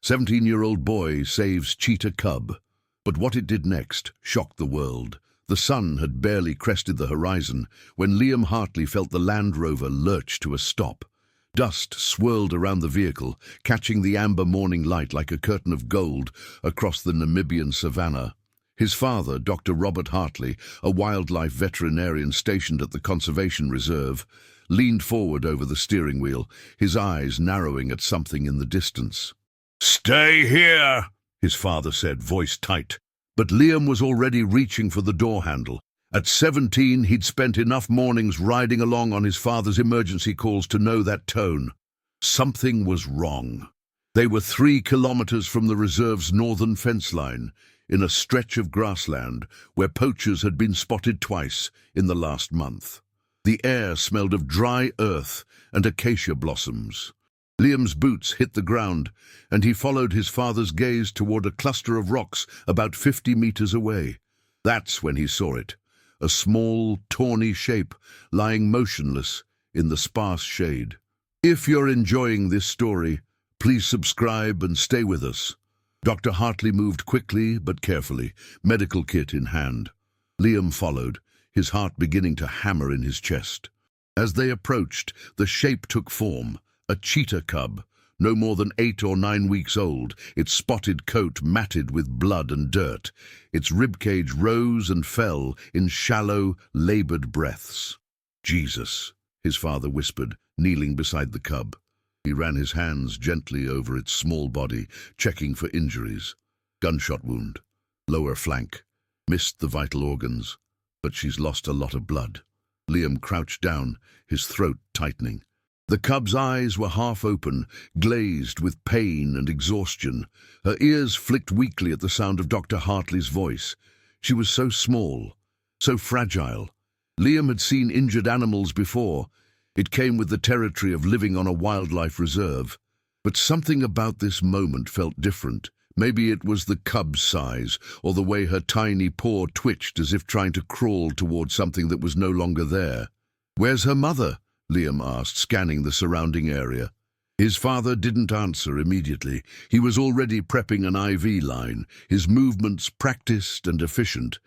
17-year-old boy saves cheetah cub. But what it did next shocked the world. The sun had barely crested the horizon when Liam Hartley felt the Land Rover lurch to a stop. Dust swirled around the vehicle, catching the amber morning light like a curtain of gold across the Namibian savannah. His father, Dr. Robert Hartley, a wildlife veterinarian stationed at the conservation reserve, leaned forward over the steering wheel, his eyes narrowing at something in the distance. "Stay here," his father said, voice tight. But Liam was already reaching for the door handle. At 17, he'd spent enough mornings riding along on his father's emergency calls to know that tone. Something was wrong. They were 3 kilometers from the reserve's northern fence line, in a stretch of grassland where poachers had been spotted twice in the last month. The air smelled of dry earth and acacia blossoms. Liam's boots hit the ground, and he followed his father's gaze toward a cluster of rocks about 50 meters away. That's when he saw it, a small, tawny shape lying motionless in the sparse shade. If you're enjoying this story, please subscribe and stay with us. Dr. Hartley moved quickly but carefully, medical kit in hand. Liam followed, his heart beginning to hammer in his chest. As they approached, the shape took form. A cheetah cub, no more than 8 or 9 weeks old, its spotted coat matted with blood and dirt. Its ribcage rose and fell in shallow, labored breaths. "Jesus," his father whispered, kneeling beside the cub. He ran his hands gently over its small body, checking for injuries. Gunshot wound, lower flank, missed the vital organs, but she's lost a lot of blood. Liam crouched down, his throat tightening. The cub's eyes were half open, glazed with pain and exhaustion. Her ears flicked weakly at the sound of Dr. Hartley's voice. She was so small, so fragile. Liam had seen injured animals before. It came with the territory of living on a wildlife reserve. But something about this moment felt different. Maybe it was the cub's size, or the way her tiny paw twitched as if trying to crawl toward something that was no longer there. "Where's her mother?" Liam asked, scanning the surrounding area. His father didn't answer immediately. He was already prepping an IV line, his movements practiced and efficient.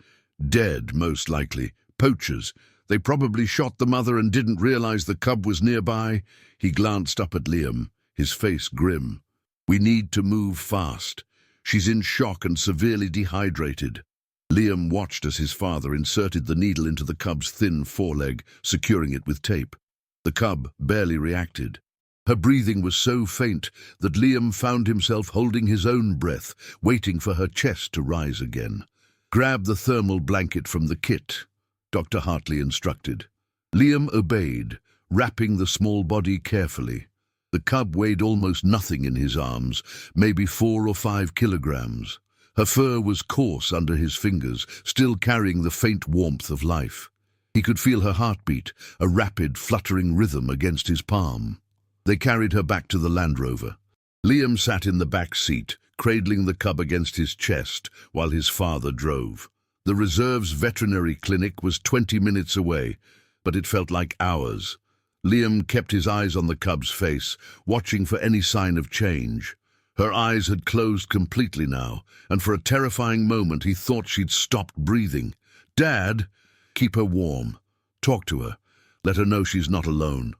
Dead, most likely. Poachers. They probably shot the mother and didn't realize the cub was nearby. He glanced up at Liam, his face grim. "We need to move fast. She's in shock and severely dehydrated." Liam watched as his father inserted the needle into the cub's thin foreleg, securing it with tape. The cub barely reacted. Her breathing was so faint that Liam found himself holding his own breath, waiting for her chest to rise again. "Grab the thermal blanket from the kit," Dr. Hartley instructed. Liam obeyed, wrapping the small body carefully. The cub weighed almost nothing in his arms, maybe 4 or 5 kilograms. Her fur was coarse under his fingers, still carrying the faint warmth of life. He could feel her heartbeat, a rapid, fluttering rhythm against his palm. They carried her back to the Land Rover. Liam sat in the back seat, cradling the cub against his chest, while his father drove. The reserve's veterinary clinic was 20 minutes away, but it felt like hours. Liam kept his eyes on the cub's face, watching for any sign of change. Her eyes had closed completely now, and for a terrifying moment he thought she'd stopped breathing. "Dad!" "Keep her warm. Talk to her. Let her know she's not alone."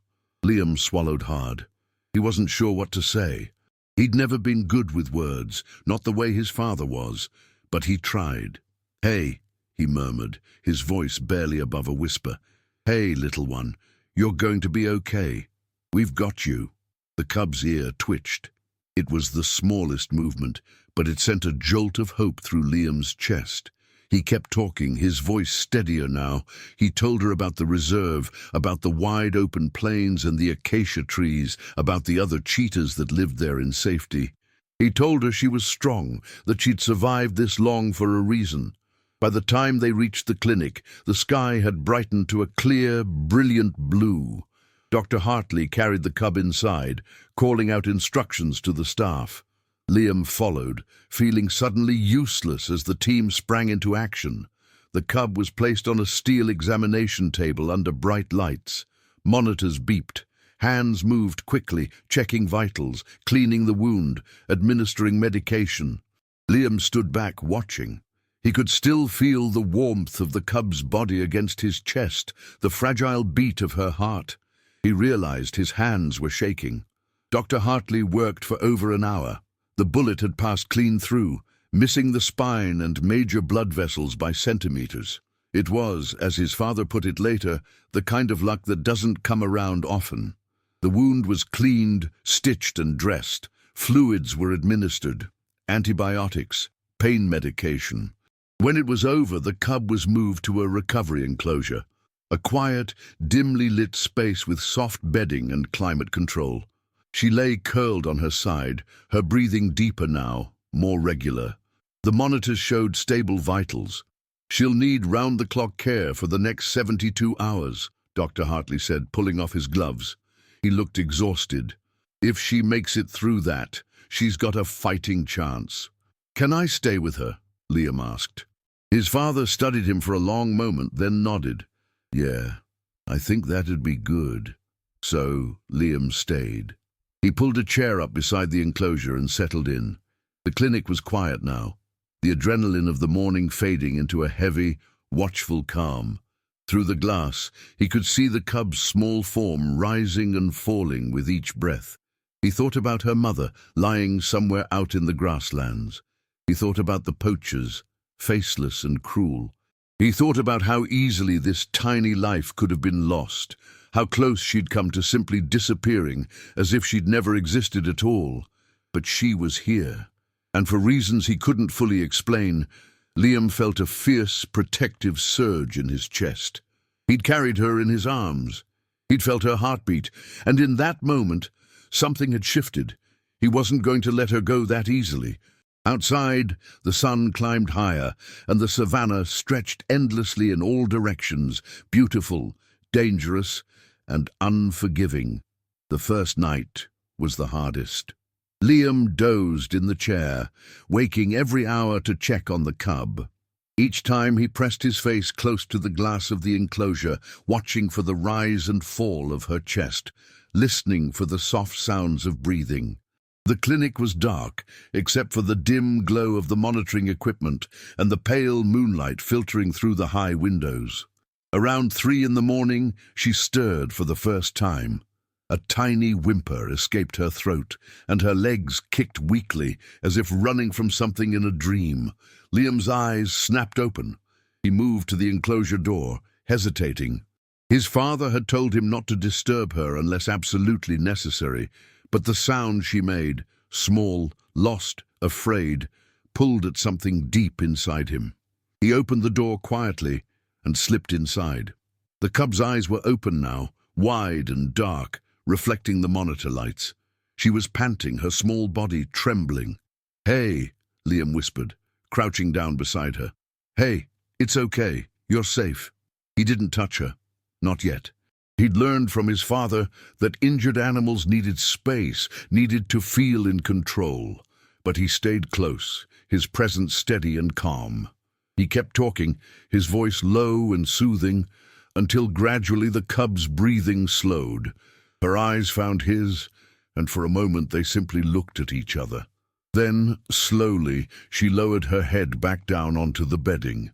Liam swallowed hard. He wasn't sure what to say. He'd never been good with words, not the way his father was, but he tried. "Hey," he murmured, his voice barely above a whisper. "Hey, little one, you're going to be okay. We've got you." The cub's ear twitched. It was the smallest movement, but it sent a jolt of hope through Liam's chest. He kept talking, his voice steadier now. He told her about the reserve, about the wide-open plains and the acacia trees, about the other cheetahs that lived there in safety. He told her she was strong, that she'd survived this long for a reason. By the time they reached the clinic, the sky had brightened to a clear, brilliant blue. Dr. Hartley carried the cub inside, calling out instructions to the staff. Liam followed, feeling suddenly useless as the team sprang into action. The cub was placed on a steel examination table under bright lights. Monitors beeped. Hands moved quickly, checking vitals, cleaning the wound, administering medication. Liam stood back, watching. He could still feel the warmth of the cub's body against his chest, the fragile beat of her heart. He realized his hands were shaking. Dr. Hartley worked for over an hour. The bullet had passed clean through, missing the spine and major blood vessels by centimeters. It was, as his father put it later, the kind of luck that doesn't come around often. The wound was cleaned, stitched and dressed. Fluids were administered, antibiotics, pain medication. When it was over, the cub was moved to a recovery enclosure, a quiet, dimly lit space with soft bedding and climate control. She lay curled on her side, her breathing deeper now, more regular. The monitors showed stable vitals. "She'll need round-the-clock care for the next 72 hours, Dr. Hartley said, pulling off his gloves. He looked exhausted. "If she makes it through that, she's got a fighting chance." "Can I stay with her?" Liam asked. His father studied him for a long moment, then nodded. "Yeah, I think that'd be good." So Liam stayed. He pulled a chair up beside the enclosure and settled in. The clinic was quiet now, the adrenaline of the morning fading into a heavy, watchful calm. Through the glass, he could see the cub's small form rising and falling with each breath. He thought about her mother, lying somewhere out in the grasslands. He thought about the poachers, faceless and cruel. He thought about how easily this tiny life could have been lost, how close she'd come to simply disappearing, as if she'd never existed at all. But she was here, and for reasons he couldn't fully explain, Liam felt a fierce, protective surge in his chest. He'd carried her in his arms. He'd felt her heartbeat, and in that moment, something had shifted. He wasn't going to let her go that easily. Outside, the sun climbed higher, and the savannah stretched endlessly in all directions, beautiful, dangerous, and unforgiving. The first night was the hardest. Liam dozed in the chair, waking every hour to check on the cub. Each time he pressed his face close to the glass of the enclosure, watching for the rise and fall of her chest, listening for the soft sounds of breathing. The clinic was dark, except for the dim glow of the monitoring equipment and the pale moonlight filtering through the high windows. Around 3 in the morning, she stirred for the first time. A tiny whimper escaped her throat, and her legs kicked weakly, as if running from something in a dream. Liam's eyes snapped open. He moved to the enclosure door, hesitating. His father had told him not to disturb her unless absolutely necessary, but the sound she made, small, lost, afraid, pulled at something deep inside him. He opened the door quietly and slipped inside. The cub's eyes were open now, wide and dark, reflecting the monitor lights. She was panting, her small body trembling. "Hey," Liam whispered, crouching down beside her. "Hey, it's okay, you're safe." He didn't touch her. Not yet. He'd learned from his father that injured animals needed space, needed to feel in control. But he stayed close, his presence steady and calm. He kept talking, his voice low and soothing, until gradually the cub's breathing slowed. Her eyes found his, and for a moment they simply looked at each other. Then, slowly, she lowered her head back down onto the bedding.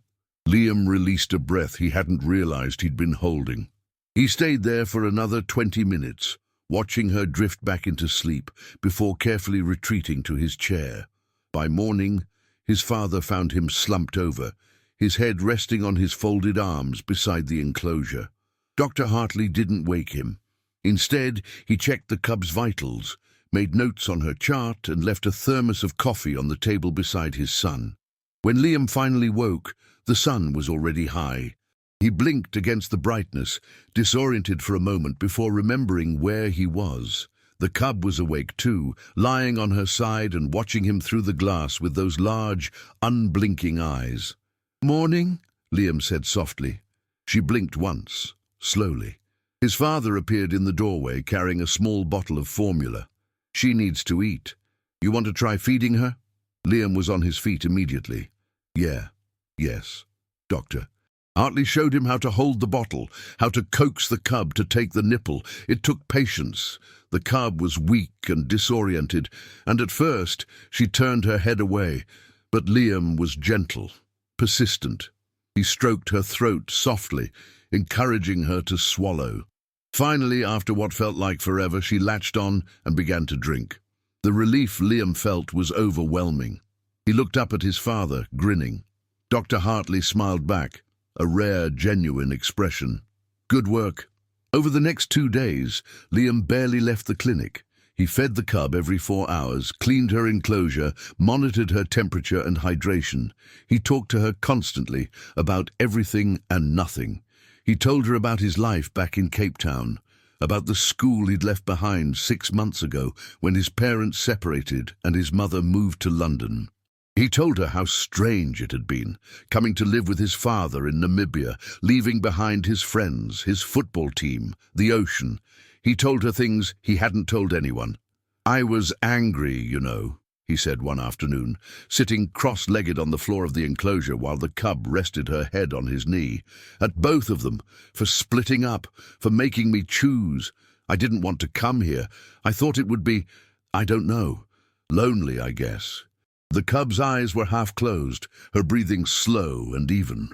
Liam released a breath he hadn't realized he'd been holding. He stayed there for another 20 minutes, watching her drift back into sleep before carefully retreating to his chair. By morning, his father found him slumped over, his head resting on his folded arms beside the enclosure. Dr. Hartley didn't wake him. Instead, he checked the cub's vitals, made notes on her chart, and left a thermos of coffee on the table beside his son. When Liam finally woke, the sun was already high. He blinked against the brightness, disoriented for a moment before remembering where he was. The cub was awake too, lying on her side and watching him through the glass with those large, unblinking eyes. "Morning," Liam said softly. She blinked once, slowly. His father appeared in the doorway carrying a small bottle of formula. "She needs to eat. You want to try feeding her?" Liam was on his feet immediately. "Yeah, yes, doctor." Hartley showed him how to hold the bottle, how to coax the cub to take the nipple. It took patience. The cub was weak and disoriented, and at first she turned her head away. But Liam was gentle, persistent. He stroked her throat softly, encouraging her to swallow. Finally, after what felt like forever, she latched on and began to drink. The relief Liam felt was overwhelming. He looked up at his father, grinning. Dr. Hartley smiled back, a rare, genuine expression. Good work. Over the next 2 days, Liam barely left the clinic. He fed the cub every 4 hours, cleaned her enclosure, monitored her temperature and hydration. He talked to her constantly about everything and nothing. He told her about his life back in Cape Town, about the school he'd left behind 6 months ago when his parents separated and his mother moved to London. He told her how strange it had been, coming to live with his father in Namibia, leaving behind his friends, his football team, the ocean. He told her things he hadn't told anyone. "I was angry, you know," he said one afternoon, sitting cross-legged on the floor of the enclosure while the cub rested her head on his knee. "At both of them, for splitting up, for making me choose. I didn't want to come here. I thought it would be, I don't know, lonely, I guess." The cub's eyes were half closed, her breathing slow and even.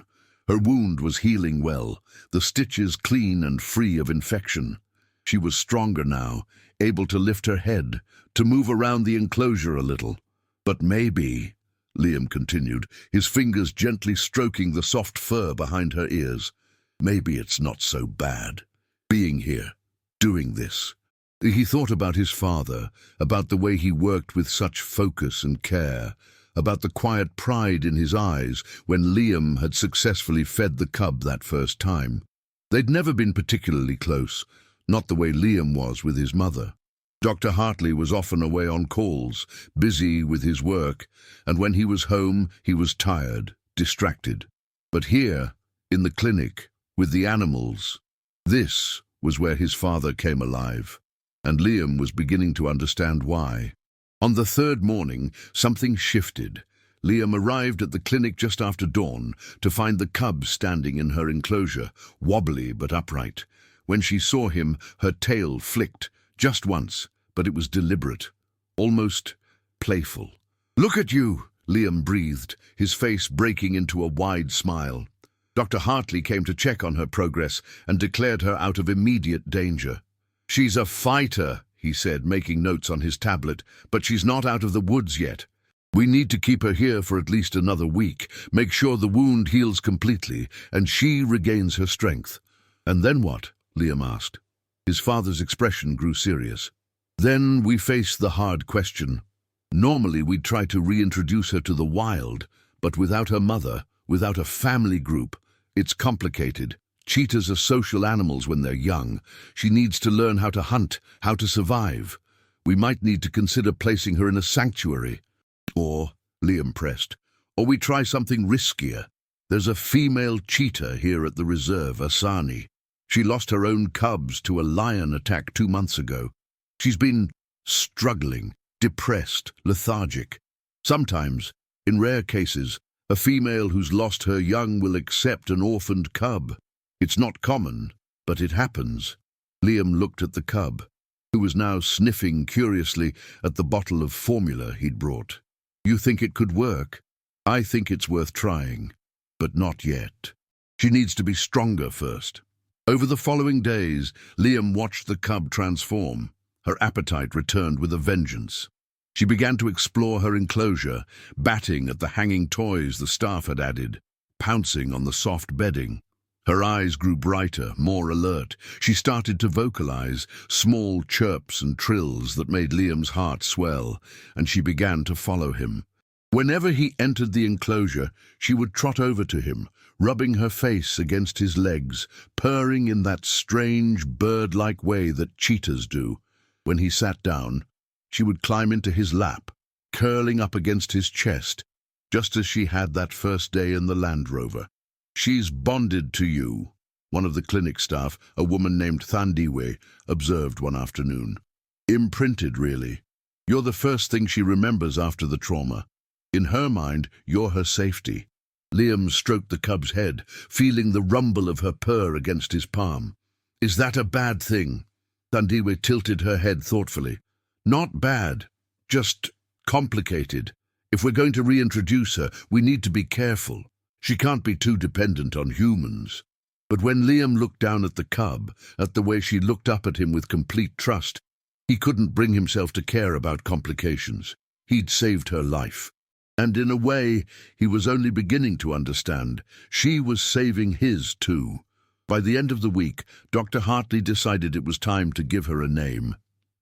Her wound was healing well, the stitches clean and free of infection. She was stronger now, able to lift her head, to move around the enclosure a little. "But maybe," Liam continued, his fingers gently stroking the soft fur behind her ears, "maybe it's not so bad, being here, doing this." He thought about his father, about the way he worked with such focus and care, about the quiet pride in his eyes when Liam had successfully fed the cub that first time. They'd never been particularly close, not the way Liam was with his mother. Dr. Hartley was often away on calls, busy with his work, and when he was home, he was tired, distracted. But here, in the clinic, with the animals, this was where his father came alive. And Liam was beginning to understand why. On the 3rd morning, something shifted. Liam arrived at the clinic just after dawn to find the cub standing in her enclosure, wobbly but upright. When she saw him, her tail flicked, just once, but it was deliberate, almost playful. "Look at you," Liam breathed, his face breaking into a wide smile. Dr. Hartley came to check on her progress and declared her out of immediate danger. "She's a fighter," he said, making notes on his tablet, "but she's not out of the woods yet. We need to keep her here for at least another week, make sure the wound heals completely, and she regains her strength." "And then what?" Liam asked. His father's expression grew serious. "Then we face the hard question. Normally we'd try to reintroduce her to the wild, but without her mother, without a family group, it's complicated. Cheetahs are social animals when they're young. She needs to learn how to hunt, how to survive. We might need to consider placing her in a sanctuary. Or," Liam pressed, "or we try something riskier. There's a female cheetah here at the reserve, Asani. She lost her own cubs to a lion attack 2 months ago. She's been struggling, depressed, lethargic. Sometimes, in rare cases, a female who's lost her young will accept an orphaned cub. It's not common, but it happens." Liam looked at the cub, who was now sniffing curiously at the bottle of formula he'd brought. "You think it could work? I think it's worth trying, but not yet. She needs to be stronger first." Over the following days, Liam watched the cub transform. Her appetite returned with a vengeance. She began to explore her enclosure, batting at the hanging toys the staff had added, pouncing on the soft bedding. Her eyes grew brighter, more alert. She started to vocalize, small chirps and trills that made Liam's heart swell, and she began to follow him. Whenever he entered the enclosure, she would trot over to him, rubbing her face against his legs, purring in that strange, bird-like way that cheetahs do. When he sat down, she would climb into his lap, curling up against his chest, just as she had that first day in the Land Rover. "She's bonded to you," one of the clinic staff, a woman named Thandiwe, observed one afternoon. "Imprinted, really. You're the first thing she remembers after the trauma. In her mind, you're her safety. Liam stroked the cub's head, feeling the rumble of her purr against his palm. "Is that a bad thing?" Thandiwe tilted her head thoughtfully. "Not bad, just complicated. If we're going to reintroduce her, we need to be careful. She can't be too dependent on humans." But when Liam looked down at the cub, at the way she looked up at him with complete trust, he couldn't bring himself to care about complications. He'd saved her life. And in a way, he was only beginning to understand. She was saving his too. By the end of the week, Dr. Hartley decided it was time to give her a name.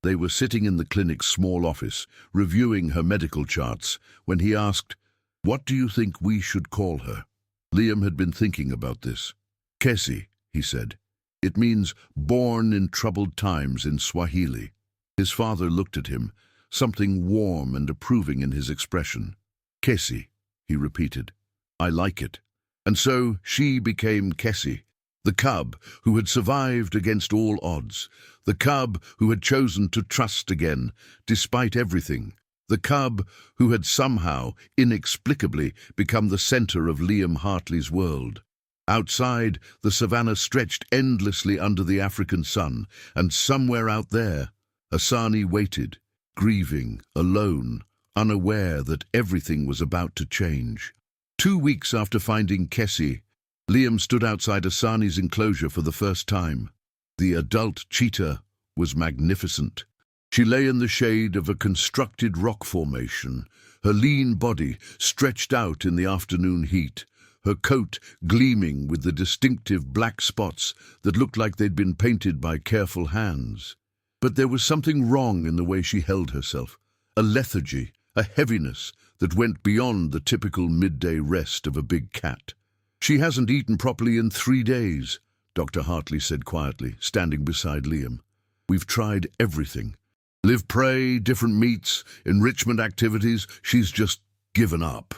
They were sitting in the clinic's small office, reviewing her medical charts, when he asked, "What do you think we should call her?" Liam had been thinking about this. "Kesi," he said. "It means born in troubled times in Swahili." His father looked at him, something warm and approving in his expression. "Kesi," he repeated. "I like it." And so she became Kesi, the cub who had survived against all odds, the cub who had chosen to trust again, despite everything, the cub who had somehow, inexplicably, become the center of Liam Hartley's world. Outside, the savannah stretched endlessly under the African sun, and somewhere out there, Asani waited, grieving, alone, unaware that everything was about to change. 2 weeks after finding Kesi, Liam stood outside Asani's enclosure for the first time. The adult cheetah was magnificent. She lay in the shade of a constructed rock formation, her lean body stretched out in the afternoon heat, her coat gleaming with the distinctive black spots that looked like they'd been painted by careful hands. But there was something wrong in the way she held herself, a lethargy, a heaviness that went beyond the typical midday rest of a big cat. "She hasn't eaten properly in 3 days, Dr. Hartley said quietly, standing beside Liam. "We've tried everything. Live prey, different meats, enrichment activities. She's just given up."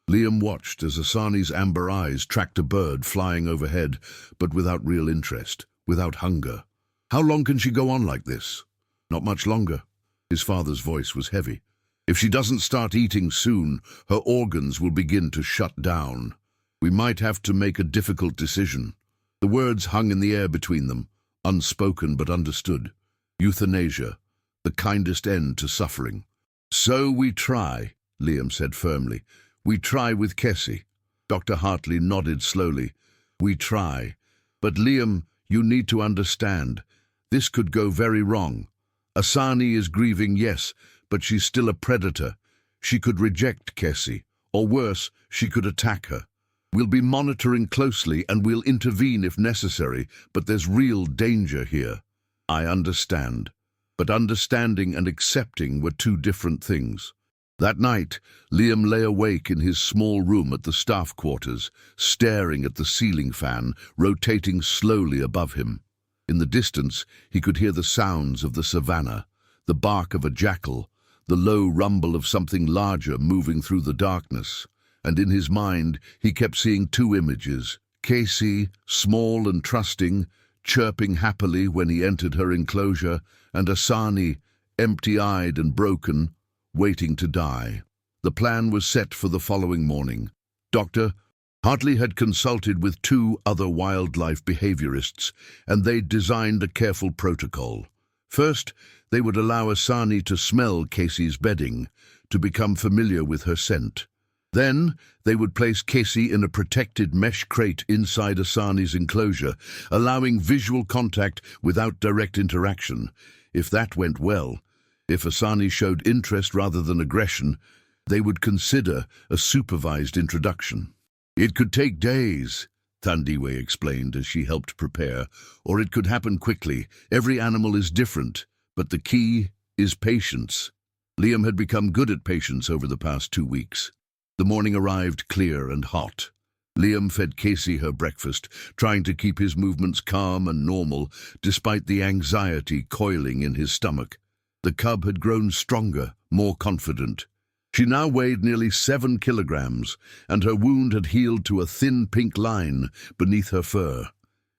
Liam watched as Asani's amber eyes tracked a bird flying overhead, but without real interest, without hunger. "How long can she go on like this?" "Not much longer." His father's voice was heavy. "If she doesn't start eating soon, her organs will begin to shut down. We might have to make a difficult decision." The words hung in the air between them, unspoken but understood. Euthanasia, the kindest end to suffering. "So we try," Liam said firmly. "We try with Kesi." Dr. Hartley nodded slowly. "We try. But Liam, you need to understand. This could go very wrong. Asani is grieving, yes, but she's still a predator. She could reject Kesi, or worse, she could attack her. We'll be monitoring closely and we'll intervene if necessary, but there's real danger here." "I understand." But understanding and accepting were two different things. That night, Liam lay awake in his small room at the staff quarters, staring at the ceiling fan rotating slowly above him. In the distance, he could hear the sounds of the savannah, the bark of a jackal, the low rumble of something larger moving through the darkness. And in his mind, he kept seeing two images: Kesi, small and trusting, chirping happily when he entered her enclosure, and Asani, empty-eyed and broken, waiting to die. The plan was set for the following morning. Dr. Hartley had consulted with 2 other wildlife behaviorists, and they'd designed a careful protocol. First, they would allow Asani to smell Kesi's bedding, to become familiar with her scent. Then, they would place Kesi in a protected mesh crate inside Asani's enclosure, allowing visual contact without direct interaction. If that went well, if Asani showed interest rather than aggression, they would consider a supervised introduction. "It could take days," Thandiwe explained as she helped prepare, "or it could happen quickly. Every animal is different, but the key is patience." Liam had become good at patience over the past 2 weeks. The morning arrived clear and hot. Liam fed Kesi her breakfast, trying to keep his movements calm and normal, despite the anxiety coiling in his stomach. The cub had grown stronger, more confident. She now weighed nearly 7 kilograms, and her wound had healed to a thin pink line beneath her fur.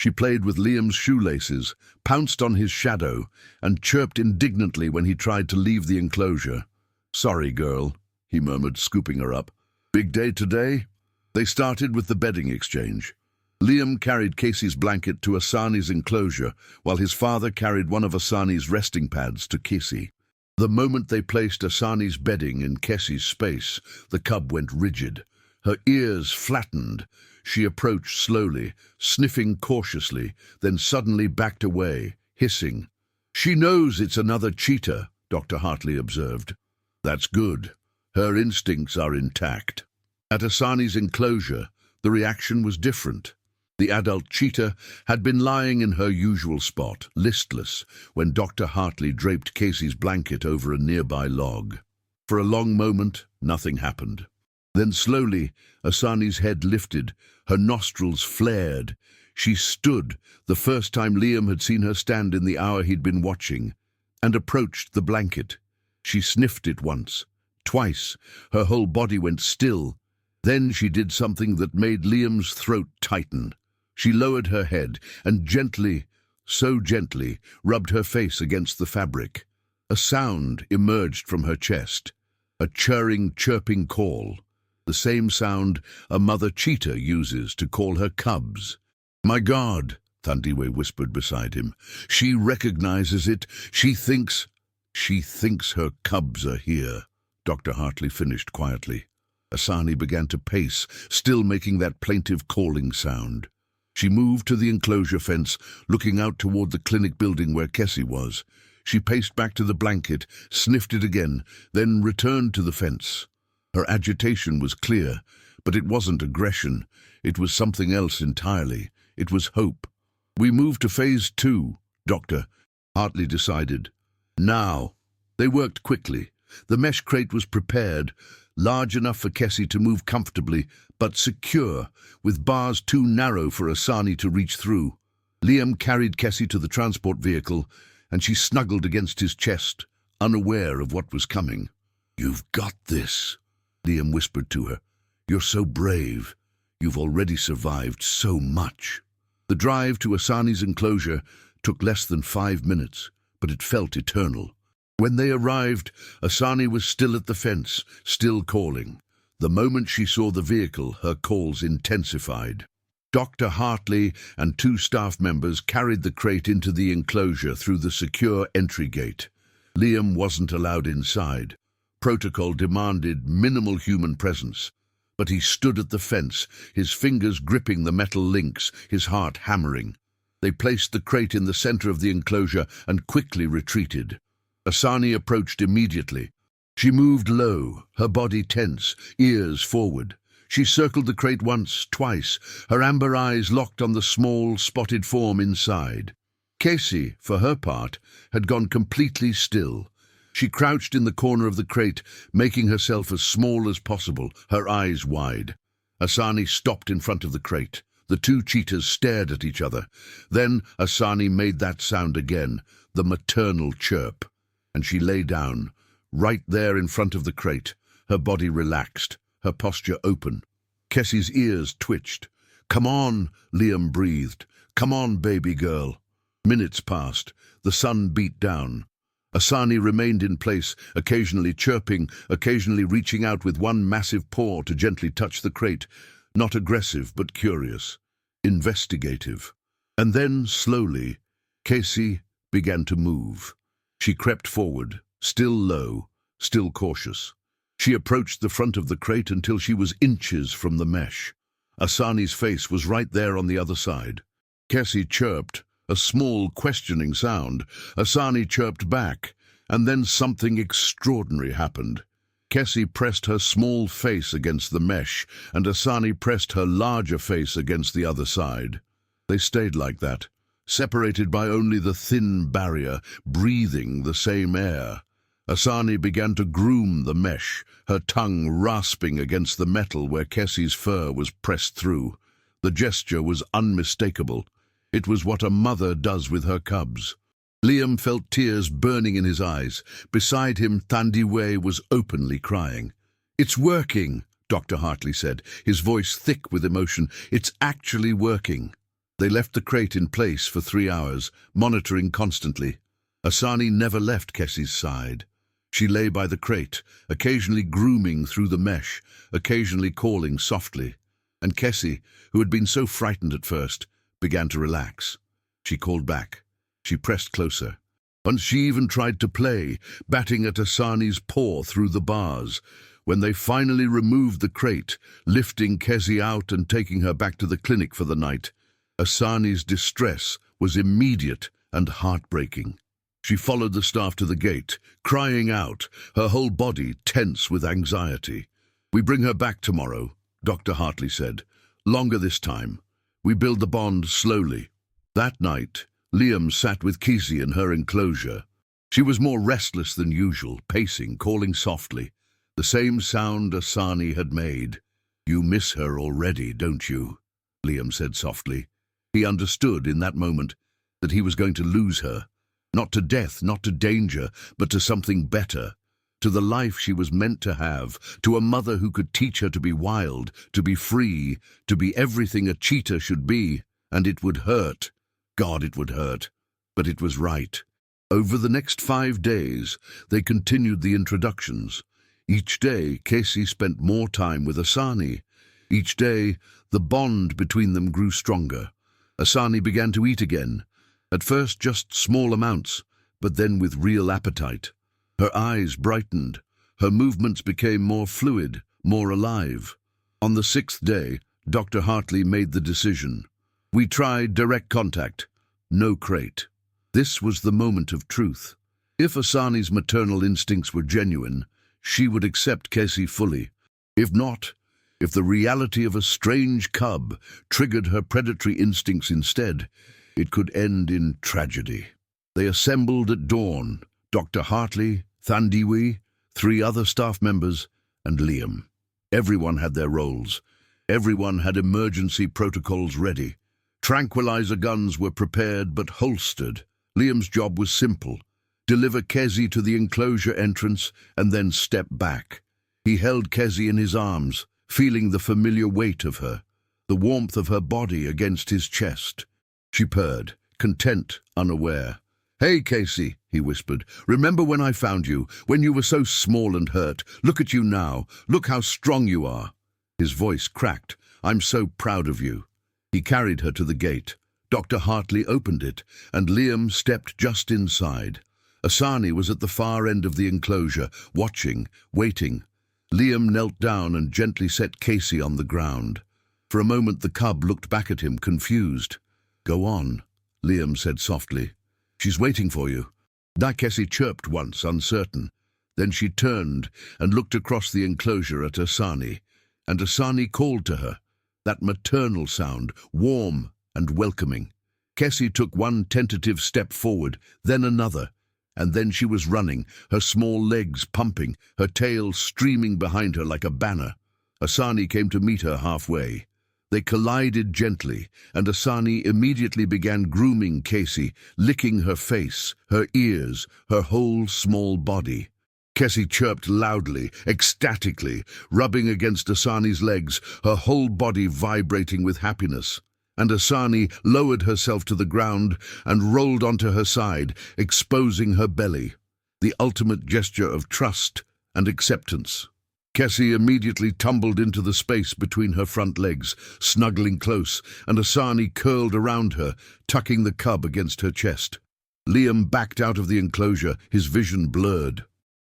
She played with Liam's shoelaces, pounced on his shadow, and chirped indignantly when he tried to leave the enclosure. "Sorry, girl," he murmured, scooping her up. "Big day today?" They started with the bedding exchange. Liam carried Casey's blanket to Asani's enclosure, while his father carried one of Asani's resting pads to Casey. The moment they placed Asani's bedding in Casey's space, the cub went rigid. Her ears flattened. She approached slowly, sniffing cautiously, then suddenly backed away, hissing. "She knows it's another cheetah," Dr. Hartley observed. "That's good. Her instincts are intact." At Asani's enclosure, the reaction was different. The adult cheetah had been lying in her usual spot, listless, when Dr. Hartley draped Casey's blanket over a nearby log. For a long moment, nothing happened. Then slowly, Asani's head lifted, her nostrils flared. She stood, the first time Liam had seen her stand in the hour he'd been watching, and approached the blanket. She sniffed it once, twice. Her whole body went still. Then she did something that made Liam's throat tighten. She lowered her head and gently, so gently, rubbed her face against the fabric. A sound emerged from her chest, a churring, chirping call, the same sound a mother cheetah uses to call her cubs. "My God," Thandiwe whispered beside him. "She recognizes it. She thinks her cubs are here," Dr. Hartley finished quietly. Asani began to pace, still making that plaintive calling sound. She moved to the enclosure fence, looking out toward the clinic building where Casey was. She paced back to the blanket, sniffed it again, then returned to the fence. Her agitation was clear, but it wasn't aggression. It was something else entirely. It was hope. "We move to phase 2, Doctor," Hartley decided. "Now." They worked quickly. The mesh crate was prepared, large enough for Casey to move comfortably, but secure, with bars too narrow for Asani to reach through. Liam carried Casey to the transport vehicle, and she snuggled against his chest, unaware of what was coming. "You've got this," Liam whispered to her. "You're so brave. You've already survived so much." The drive to Asani's enclosure took less than 5 minutes, but it felt eternal. When they arrived, Asani was still at the fence, still calling. The moment she saw the vehicle, her calls intensified. Dr. Hartley and 2 staff members carried the crate into the enclosure through the secure entry gate. Liam wasn't allowed inside. Protocol demanded minimal human presence. But he stood at the fence, his fingers gripping the metal links, his heart hammering. They placed the crate in the center of the enclosure and quickly retreated. Asani approached immediately. She moved low, her body tense, ears forward. She circled the crate once, twice, her amber eyes locked on the small, spotted form inside. Casey, for her part, had gone completely still. She crouched in the corner of the crate, making herself as small as possible, her eyes wide. Asani stopped in front of the crate. The 2 cheetahs stared at each other. Then Asani made that sound again, the maternal chirp. And she lay down, right there in front of the crate, her body relaxed, her posture open. Casey's ears twitched. "Come on," Liam breathed. "Come on, baby girl." Minutes passed. The sun beat down. Asani remained in place, occasionally chirping, occasionally reaching out with one massive paw to gently touch the crate, not aggressive but curious, investigative. And then, slowly, Casey began to move. She crept forward, still low, still cautious. She approached the front of the crate until she was inches from the mesh. Asani's face was right there on the other side. Casey chirped, a small, questioning sound. Asani chirped back, and then something extraordinary happened. Casey pressed her small face against the mesh, and Asani pressed her larger face against the other side. They stayed like that, separated by only the thin barrier, breathing the same air. Asani began to groom the mesh, her tongue rasping against the metal where Casey's fur was pressed through. The gesture was unmistakable. It was what a mother does with her cubs. Liam felt tears burning in his eyes. Beside him, Thandiwe was openly crying. "It's working," Dr. Hartley said, his voice thick with emotion. "It's actually working." They left the crate in place for 3 hours, monitoring constantly. Asani never left Casey's side. She lay by the crate, occasionally grooming through the mesh, occasionally calling softly. And Kessie, who had been so frightened at first, began to relax. She called back. She pressed closer. And she even tried to play, batting at Asani's paw through the bars. When they finally removed the crate, lifting Kessie out and taking her back to the clinic for the night, Asani's distress was immediate and heartbreaking. She followed the staff to the gate, crying out, her whole body tense with anxiety. "We bring her back tomorrow," Dr. Hartley said. "Longer this time. We build the bond slowly." That night, Liam sat with Kessie in her enclosure. She was more restless than usual, pacing, calling softly. The same sound Asani had made. "You miss her already, don't you?" Liam said softly. He understood in that moment that he was going to lose her. Not to death, not to danger, but to something better. To the life she was meant to have, to a mother who could teach her to be wild, to be free, to be everything a cheetah should be. And it would hurt. God, it would hurt. But it was right. Over the next 5 days, they continued the introductions. Each day, Kessie spent more time with Asani. Each day, the bond between them grew stronger. Asani began to eat again. At first, just small amounts, but then with real appetite. Her eyes brightened. Her movements became more fluid, more alive. On the 6th day, Dr. Hartley made the decision. We tried direct contact. No crate. This was the moment of truth. If Asani's maternal instincts were genuine, she would accept Kessie fully. If not, if the reality of a strange cub triggered her predatory instincts instead, it could end in tragedy. They assembled at dawn. Dr. Hartley, Thandiwe, 3 other staff members, and Liam. Everyone had their roles. Everyone had emergency protocols ready. Tranquilizer guns were prepared but holstered. Liam's job was simple. Deliver Kessie to the enclosure entrance and then step back. He held Kessie in his arms, feeling the familiar weight of her, the warmth of her body against his chest. She purred, content, unaware. "Hey, Kessie," he whispered. "Remember when I found you, when you were so small and hurt? Look at you now. Look how strong you are." His voice cracked. "I'm so proud of you." He carried her to the gate. Dr. Hartley opened it, and Liam stepped just inside. Asani was at the far end of the enclosure, watching, waiting. Liam knelt down and gently set Kessie on the ground. For a moment the cub looked back at him, confused. "Go on," Liam said softly. "She's waiting for you." Kessie chirped once, uncertain. Then she turned and looked across the enclosure at Asani, and Asani called to her. That maternal sound, warm and welcoming. Kessie took one tentative step forward, then another, and then she was running, her small legs pumping, her tail streaming behind her like a banner. Asani came to meet her halfway. They collided gently, and Asani immediately began grooming Kessie, licking her face, her ears, her whole small body. Kessie chirped loudly, ecstatically, rubbing against Asani's legs, her whole body vibrating with happiness. And Asani lowered herself to the ground and rolled onto her side, exposing her belly, the ultimate gesture of trust and acceptance. Kessie immediately tumbled into the space between her front legs, snuggling close, and Asani curled around her, tucking the cub against her chest. Liam backed out of the enclosure, his vision blurred.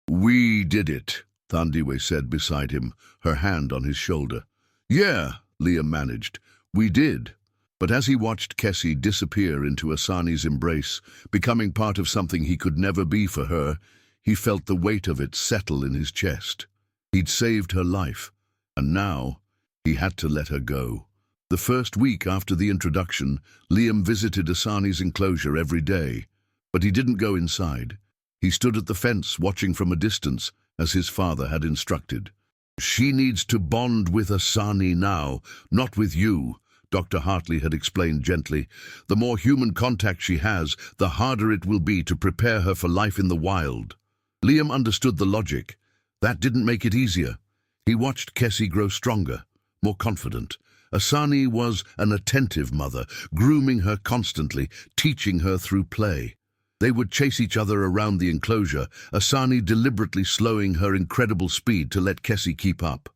"We did it," Thandiwe said beside him, her hand on his shoulder. "Yeah," Liam managed, "we did." But as he watched Kessie disappear into Asani's embrace, becoming part of something he could never be for her, he felt the weight of it settle in his chest. He'd saved her life, and now he had to let her go. The first week after the introduction, Liam visited Asani's enclosure every day, but he didn't go inside. He stood at the fence, watching from a distance, as his father had instructed. "She needs to bond with Asani now, not with you," Dr. Hartley had explained gently. "The more human contact she has, the harder it will be to prepare her for life in the wild." Liam understood the logic. That didn't make it easier. He watched Kessie grow stronger, more confident. Asani was an attentive mother, grooming her constantly, teaching her through play. They would chase each other around the enclosure, Asani deliberately slowing her incredible speed to let Kessie keep up.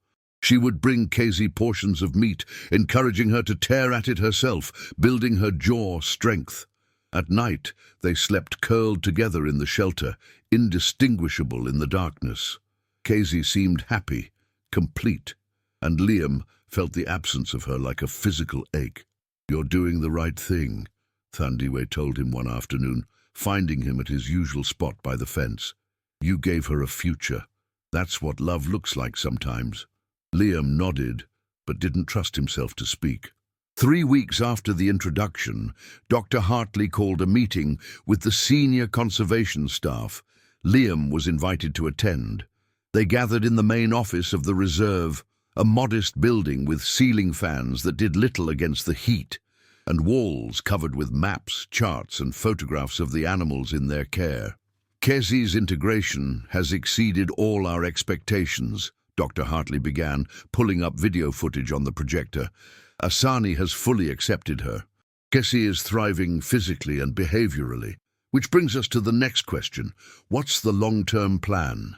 She would bring Casey portions of meat, encouraging her to tear at it herself, building her jaw strength. At night, they slept curled together in the shelter, indistinguishable in the darkness. Casey seemed happy, complete, and Liam felt the absence of her like a physical ache. "You're doing the right thing," Thandiwe told him one afternoon, finding him at his usual spot by the fence. "You gave her a future. That's what love looks like sometimes." Liam nodded, but didn't trust himself to speak. 3 weeks after the introduction, Dr. Hartley called a meeting with the senior conservation staff. Liam was invited to attend. They gathered in the main office of the reserve, a modest building with ceiling fans that did little against the heat, and walls covered with maps, charts, and photographs of the animals in their care. "Kesey's integration has exceeded all our expectations," Dr. Hartley began, pulling up video footage on the projector. "Asani has fully accepted her. Kesey is thriving physically and behaviorally. Which brings us to the next question. What's the long-term plan?"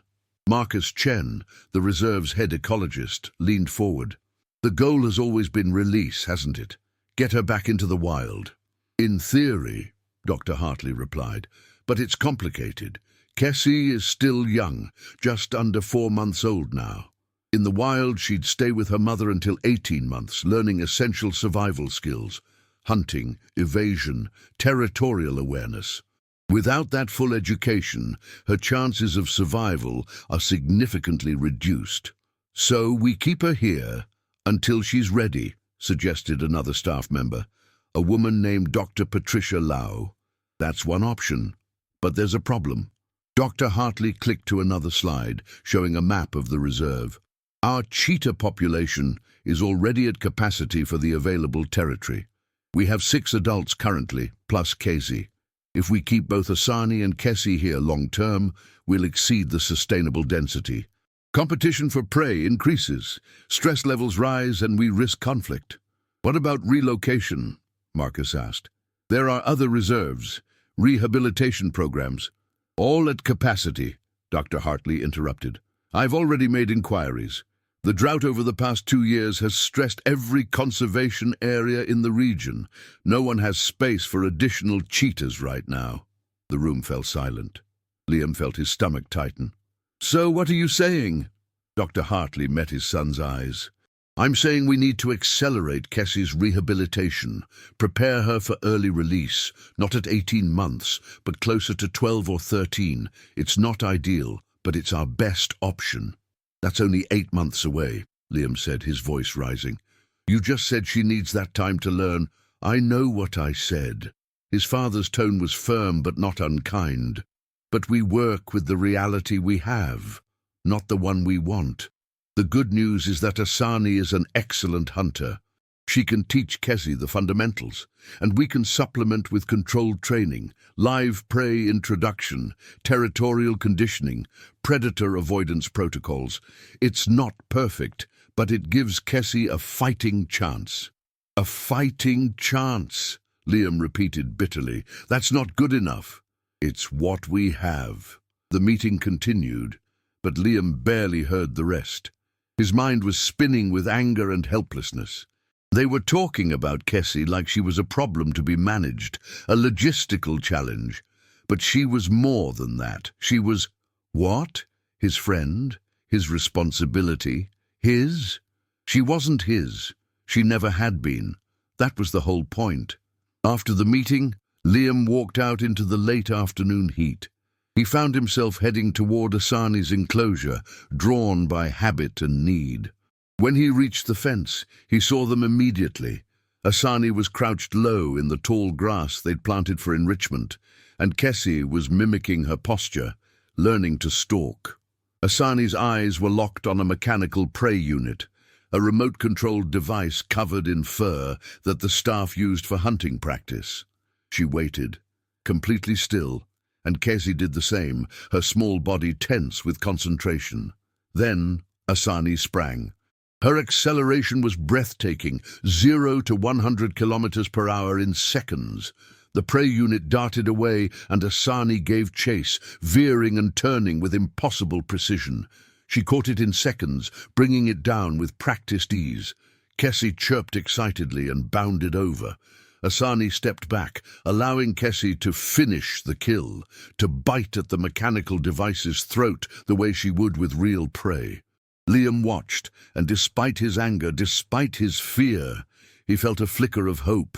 Marcus Chen, the reserve's head ecologist, leaned forward. "The goal has always been release, hasn't it? Get her back into the wild." "In theory," Dr. Hartley replied, "but it's complicated. Kesey is still young, just under 4 months old now. In the wild, she'd stay with her mother until 18 months, learning essential survival skills, hunting, evasion, territorial awareness. Without that full education, her chances of survival are significantly reduced. So we keep her here until she's ready," suggested another staff member, a woman named Dr. Patricia Lau. "That's one option, but there's a problem." Dr. Hartley clicked to another slide, showing a map of the reserve. "Our cheetah population is already at capacity for the available territory. We have 6 adults currently, plus Casey. If we keep both Asani and Kesey here long-term, we'll exceed the sustainable density. Competition for prey increases, stress levels rise, and we risk conflict." "What about relocation?" Marcus asked. "There are other reserves, rehabilitation programs." "All at capacity," Dr. Hartley interrupted. "I've already made inquiries. The drought over the past 2 years has stressed every conservation area in the region. No one has space for additional cheetahs right now." The room fell silent. Liam felt his stomach tighten. "So what are you saying?" Dr. Hartley met his son's eyes. "I'm saying we need to accelerate Kesey's rehabilitation, prepare her for early release, not at 18 months, but closer to 12 or 13. It's not ideal, but it's our best option." "That's only 8 months away," Liam said, his voice rising. "You just said she needs that time to learn." "I know what I said." His father's tone was firm but not unkind. "But we work with the reality we have, not the one we want. The good news is that Asani is an excellent hunter. She can teach Kesey the fundamentals, and we can supplement with controlled training, live prey introduction, territorial conditioning, predator avoidance protocols. It's not perfect, but it gives Kesey a fighting chance." "A fighting chance," Liam repeated bitterly. "That's not good enough." "It's what we have." The meeting continued, but Liam barely heard the rest. His mind was spinning with anger and helplessness. They were talking about Kesey like she was a problem to be managed, a logistical challenge. But she was more than that. She was, what? His friend? His responsibility? His? She wasn't his. She never had been. That was the whole point. After the meeting, Liam walked out into the late afternoon heat. He found himself heading toward Asani's enclosure, drawn by habit and need. When he reached the fence, he saw them immediately. Asani was crouched low in the tall grass they'd planted for enrichment, and Kesey was mimicking her posture, learning to stalk. Asani's eyes were locked on a mechanical prey unit, a remote-controlled device covered in fur that the staff used for hunting practice. She waited, completely still, and Kesey did the same, her small body tense with concentration. Then Asani sprang. Her acceleration was breathtaking, 0 to 100 kilometers per hour in seconds. The prey unit darted away, and Asani gave chase, veering and turning with impossible precision. She caught it in seconds, bringing it down with practiced ease. Kessie chirped excitedly and bounded over. Asani stepped back, allowing Kessie to finish the kill, to bite at the mechanical device's throat the way she would with real prey. Liam watched, and despite his anger, despite his fear, he felt a flicker of hope.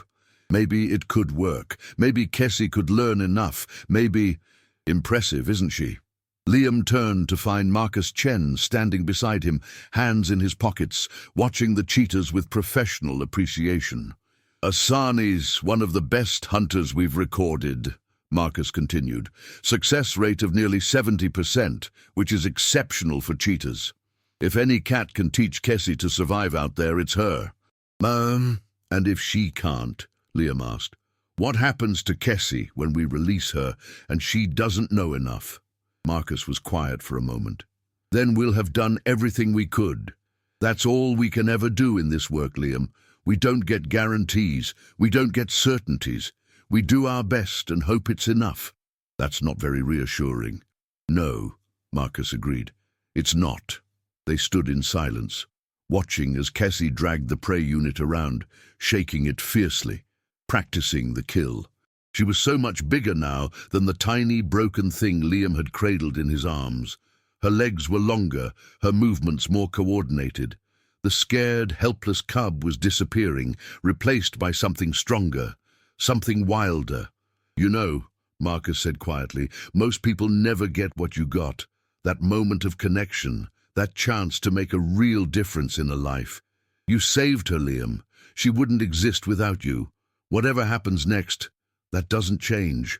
Maybe it could work. Maybe Kessie could learn enough. Maybe... Impressive, isn't she? Liam turned to find Marcus Chen standing beside him, hands in his pockets, watching the cheetahs with professional appreciation. "Asani's one of the best hunters we've recorded," Marcus continued. "Success rate of nearly 70%, which is exceptional for cheetahs. If any cat can teach Kessie to survive out there, it's her." And if she can't?" Liam asked. "What happens to Kessie when we release her and she doesn't know enough?" Marcus was quiet for a moment. "Then we'll have done everything we could. That's all we can ever do in this work, Liam. We don't get guarantees. We don't get certainties. We do our best and hope it's enough." "That's not very reassuring." "No," Marcus agreed. "It's not." They stood in silence, watching as Kessie dragged the prey unit around, shaking it fiercely, practicing the kill. She was so much bigger now than the tiny, broken thing Liam had cradled in his arms. Her legs were longer, her movements more coordinated. The scared, helpless cub was disappearing, replaced by something stronger, something wilder. "You know," Marcus said quietly, "most people never get what you got. That moment of connection, that chance to make a real difference in a life. You saved her, Liam. She wouldn't exist without you. Whatever happens next, that doesn't change."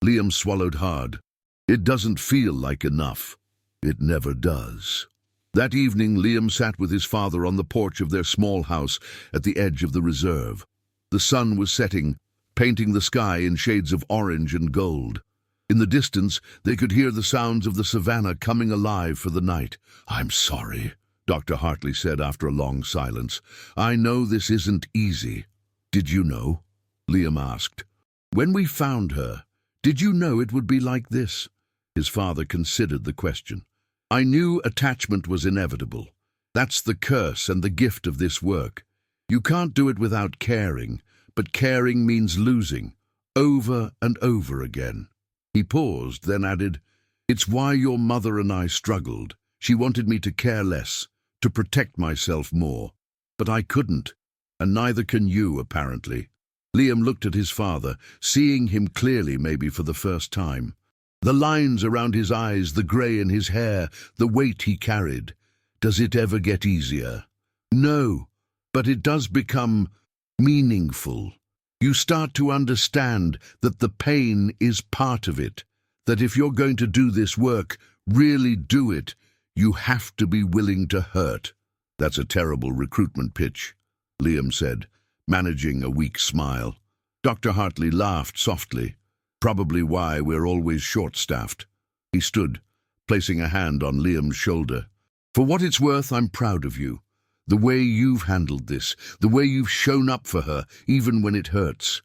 Liam swallowed hard. "It doesn't feel like enough. It never does." That evening, Liam sat with his father on the porch of their small house at the edge of the reserve. The sun was setting, painting the sky in shades of orange and gold. In the distance, they could hear the sounds of the savannah coming alive for the night. "I'm sorry," Dr. Hartley said after a long silence. "I know this isn't easy." "Did you know?" Liam asked. "When we found her, did you know it would be like this?" His father considered the question. "I knew attachment was inevitable. That's the curse and the gift of this work. You can't do it without caring, but caring means losing, over and over again." He paused, then added, "It's why your mother and I struggled. She wanted me to care less, to protect myself more. But I couldn't, and neither can you, apparently." Liam looked at his father, seeing him clearly maybe for the first time. The lines around his eyes, the grey in his hair, the weight he carried. "Does it ever get easier?" "No, but it does become meaningful. You start to understand that the pain is part of it, that if you're going to do this work, really do it, you have to be willing to hurt." "That's a terrible recruitment pitch," Liam said, managing a weak smile. Dr. Hartley laughed softly. "Probably why we're always short-staffed." He stood, placing a hand on Liam's shoulder. "For what it's worth, I'm proud of you. The way you've handled this, the way you've shown up for her, even when it hurts."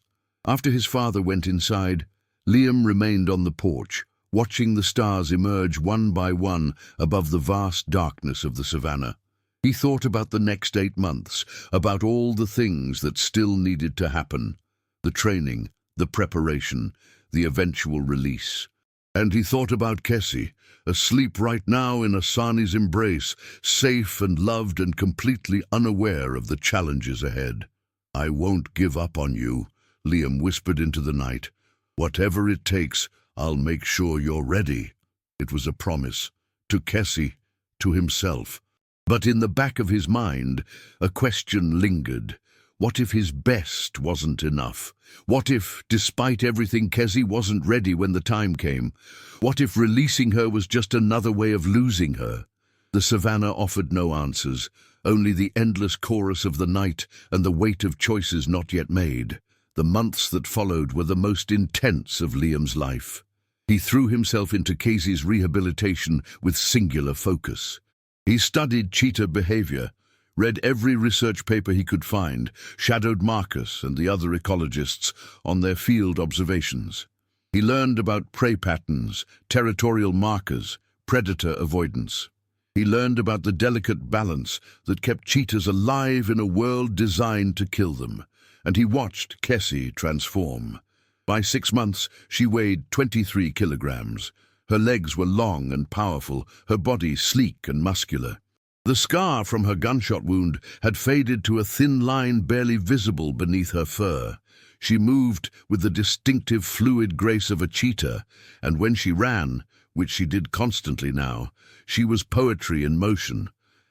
After his father went inside, Liam remained on the porch, watching the stars emerge one by one above the vast darkness of the savannah. He thought about the next 8 months, about all the things that still needed to happen. The training, the preparation, the eventual release. And he thought about Kessie, asleep right now in Asani's embrace, safe and loved and completely unaware of the challenges ahead. "I won't give up on you," Liam whispered into the night. "Whatever it takes, I'll make sure you're ready." It was a promise, to Kessie, to himself. But in the back of his mind, a question lingered. What if his best wasn't enough? What if, despite everything, Kessie wasn't ready when the time came? What if releasing her was just another way of losing her? The savannah offered no answers, only the endless chorus of the night and the weight of choices not yet made. The months that followed were the most intense of Liam's life. He threw himself into Kessie's rehabilitation with singular focus. He studied cheetah behavior, read every research paper he could find, shadowed Marcus and the other ecologists on their field observations. He learned about prey patterns, territorial markers, predator avoidance. He learned about the delicate balance that kept cheetahs alive in a world designed to kill them, and he watched Cassie transform. By 6 months, she weighed 23 kilograms. Her legs were long and powerful, her body sleek and muscular. The scar from her gunshot wound had faded to a thin line barely visible beneath her fur. She moved with the distinctive fluid grace of a cheetah, and when she ran, which she did constantly now, she was poetry in motion.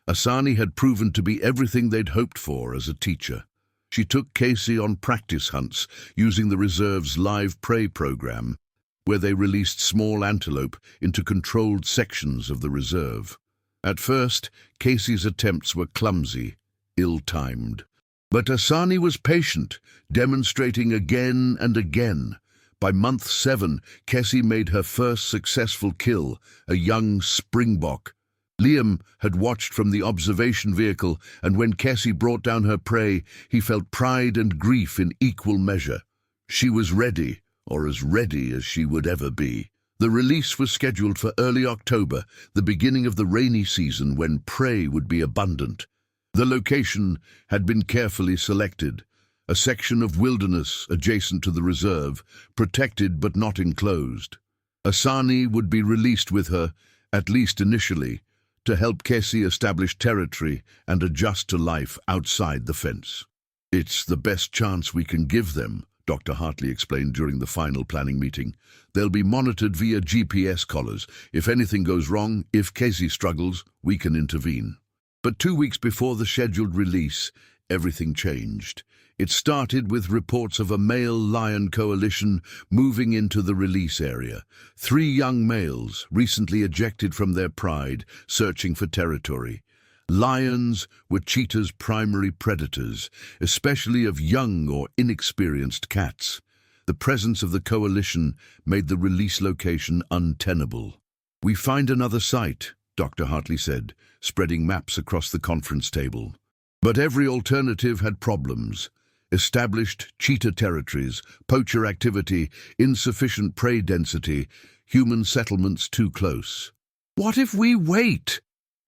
Asani had proven to be everything they'd hoped for as a teacher. She took Casey on practice hunts using the reserve's live prey program, where they released small antelope into controlled sections of the reserve. At first, Casey's attempts were clumsy, ill-timed. But Asani was patient, demonstrating again and again. By month 7, Cassie made her first successful kill, a young springbok. Liam had watched from the observation vehicle, and when Cassie brought down her prey, he felt pride and grief in equal measure. She was ready, or as ready as she would ever be. The release was scheduled for early October, the beginning of the rainy season when prey would be abundant. The location had been carefully selected, a section of wilderness adjacent to the reserve, protected but not enclosed. Asani would be released with her, at least initially, to help Cassie establish territory and adjust to life outside the fence. "It's the best chance we can give them," Dr. Hartley explained during the final planning meeting. "They'll be monitored via GPS collars. If anything goes wrong, if Casey struggles, we can intervene." But 2 weeks before the scheduled release, everything changed. It started with reports of a male lion coalition moving into the release area. 3 young males, recently ejected from their pride, searching for territory. Lions were cheetah's primary predators, especially of young or inexperienced cats. The presence of the coalition made the release location untenable. "We find another site," Dr. Hartley said, spreading maps across the conference table. But every alternative had problems. Established cheetah territories, poacher activity, insufficient prey density, human settlements too close. "What if we wait?"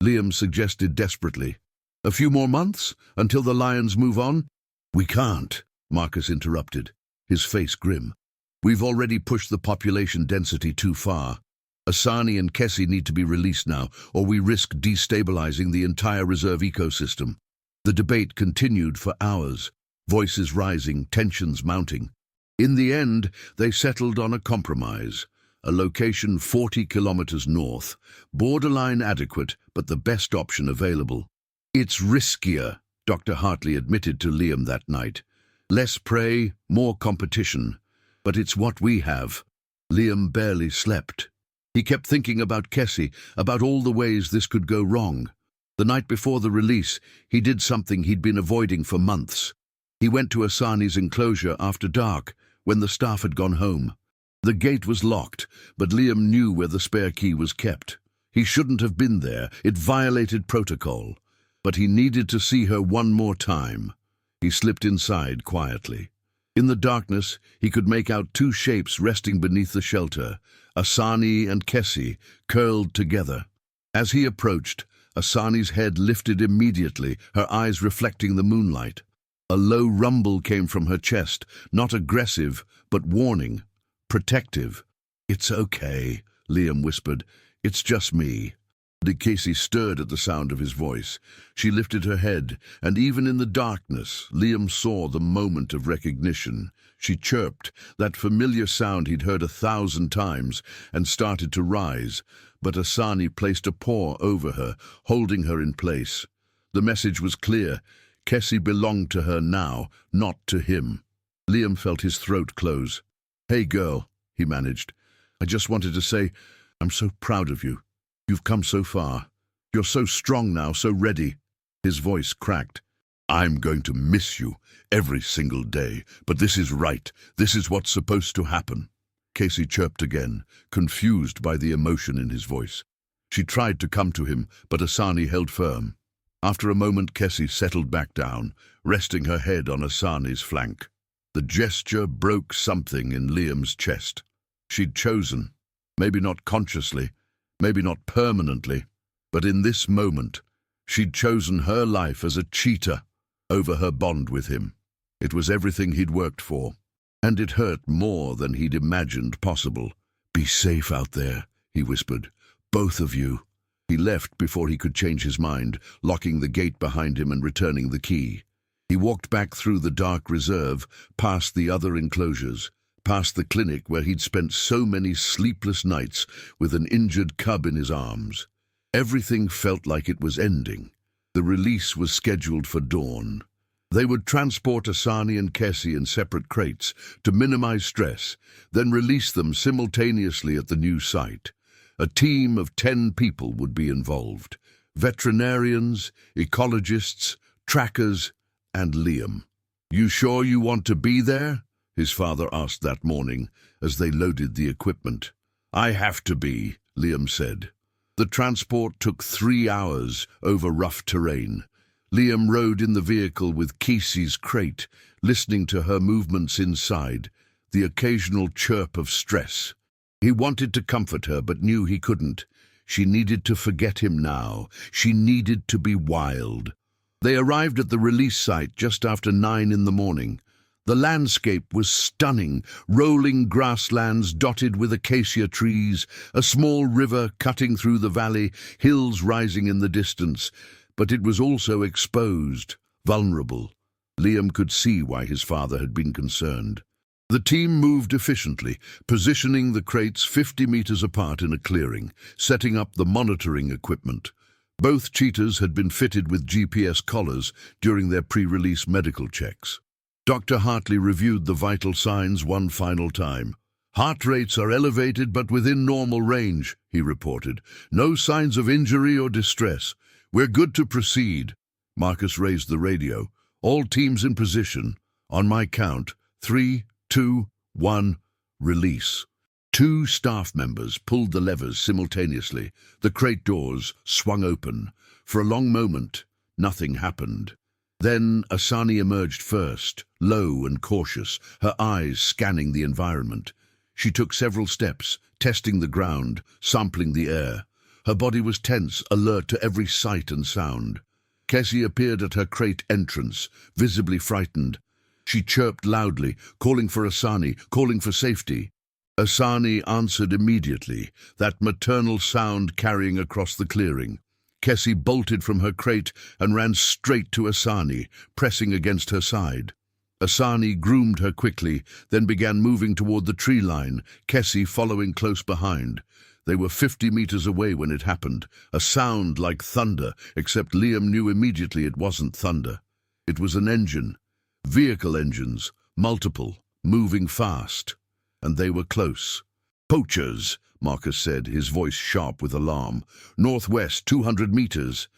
Liam suggested desperately. "A few more months, until the lions move on?" "We can't," Marcus interrupted, his face grim. "We've already pushed the population density too far. Asani and Cassie need to be released now, or we risk destabilizing the entire reserve ecosystem." The debate continued for hours, voices rising, tensions mounting. In the end, they settled on a compromise, a location 40 kilometers north, borderline adequate, but the best option available. "It's riskier," Dr. Hartley admitted to Liam that night. "Less prey, more competition. But it's what we have." Liam barely slept. He kept thinking about Cassie, about all the ways this could go wrong. The night before the release, he did something he'd been avoiding for months. He went to Asani's enclosure after dark, when the staff had gone home. The gate was locked, but Liam knew where the spare key was kept. He shouldn't have been there, it violated protocol. But he needed to see her one more time. He slipped inside quietly. In the darkness, he could make out 2 shapes resting beneath the shelter, Asani and Cassie, curled together. As he approached, Asani's head lifted immediately, her eyes reflecting the moonlight. A low rumble came from her chest, not aggressive, but warning, protective. "It's okay," Liam whispered. "It's just me." Casey stirred at the sound of his voice. She lifted her head, and even in the darkness, Liam saw the moment of recognition. She chirped, that familiar sound he'd heard 1,000 times, and started to rise. But Asani placed a paw over her, holding her in place. The message was clear. Cassie belonged to her now, not to him. Liam felt his throat close. "Hey, girl," he managed. "I just wanted to say, I'm so proud of you. You've come so far. You're so strong now, so ready." His voice cracked. "I'm going to miss you every single day, but this is right. This is what's supposed to happen." Casey chirped again, confused by the emotion in his voice. She tried to come to him, but Asani held firm. After a moment, Cassie settled back down, resting her head on Asani's flank. The gesture broke something in Liam's chest. She'd chosen, maybe not consciously, maybe not permanently, But in this moment, she'd chosen her life as a cheetah over her bond with him. It was everything he'd worked for, and it hurt more than he'd imagined possible. "Be safe out there," he whispered. "Both of you." He left before he could change his mind, locking the gate behind him and returning the key. He walked back through the dark reserve, past the other enclosures, past the clinic where he'd spent so many sleepless nights with an injured cub in his arms. Everything felt like it was ending. The release was scheduled for dawn. They would transport Asani and Kessie in separate crates to minimize stress, then release them simultaneously at the new site. A team of 10 people would be involved: veterinarians, ecologists, trackers, and Liam. "You sure you want to be there?" his father asked that morning as they loaded the equipment. "I have to be," Liam said. The transport took 3 hours over rough terrain. Liam rode in the vehicle with Kessie's crate, listening to her movements inside, the occasional chirp of stress. He wanted to comfort her, but knew he couldn't. She needed to forget him now. She needed to be wild. They arrived at the release site just after 9 in the morning. The landscape was stunning: rolling grasslands dotted with acacia trees, a small river cutting through the valley, hills rising in the distance. But it was also exposed, vulnerable. Liam could see why his father had been concerned. The team moved efficiently, positioning the crates 50 meters apart in a clearing, setting up the monitoring equipment. Both cheetahs had been fitted with GPS collars during their pre-release medical checks. Dr. Hartley reviewed the vital signs one final time. "Heart rates are elevated but within normal range," he reported. "No signs of injury or distress. We're good to proceed." Marcus raised the radio. "All teams in position. On my count. 3, 2, 1, release." 2 staff members pulled the levers simultaneously. The crate doors swung open. For a long moment, nothing happened. Then Asani emerged first, low and cautious, her eyes scanning the environment. She took several steps, testing the ground, sampling the air. Her body was tense, alert to every sight and sound. Kessie appeared at her crate entrance, visibly frightened. She chirped loudly, calling for Asani, calling for safety. Asani answered immediately, that maternal sound carrying across the clearing. Kessie bolted from her crate and ran straight to Asani, pressing against her side. Asani groomed her quickly, then began moving toward the tree line, Kessie following close behind. They were 50 meters away when it happened, a sound like thunder, except Liam knew immediately it wasn't thunder. It was an engine. Vehicle engines, multiple, moving fast. And they were close. "Poachers," Marcus said, his voice sharp with alarm. "Northwest, 200 meters.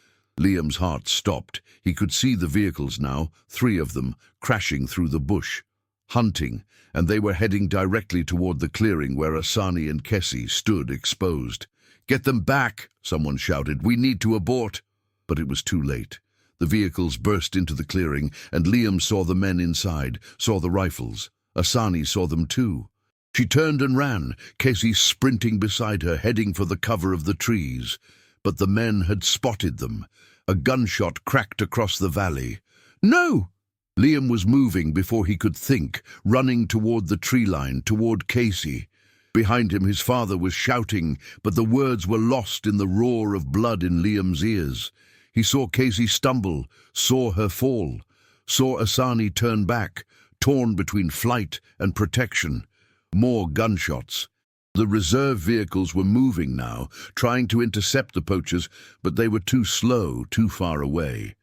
Liam's heart stopped. He could see the vehicles now, 3 of them, crashing through the bush. Hunting, and they were heading directly toward the clearing where Asani and Kessie stood exposed. "Get them back," someone shouted. "We need to abort." But it was too late. The vehicles burst into the clearing, and Liam saw the men inside, saw the rifles. Asani saw them too. She turned and ran, Kessie sprinting beside her, heading for the cover of the trees. But the men had spotted them. A gunshot cracked across the valley. "No!" Liam was moving before he could think, running toward the tree line, toward Kessie. Behind him his father was shouting, but the words were lost in the roar of blood in Liam's ears. He saw Kessie stumble, saw her fall, saw Asani turn back, torn between flight and protection. More gunshots. The reserve vehicles were moving now, trying to intercept the poachers, but they were too slow, too far away.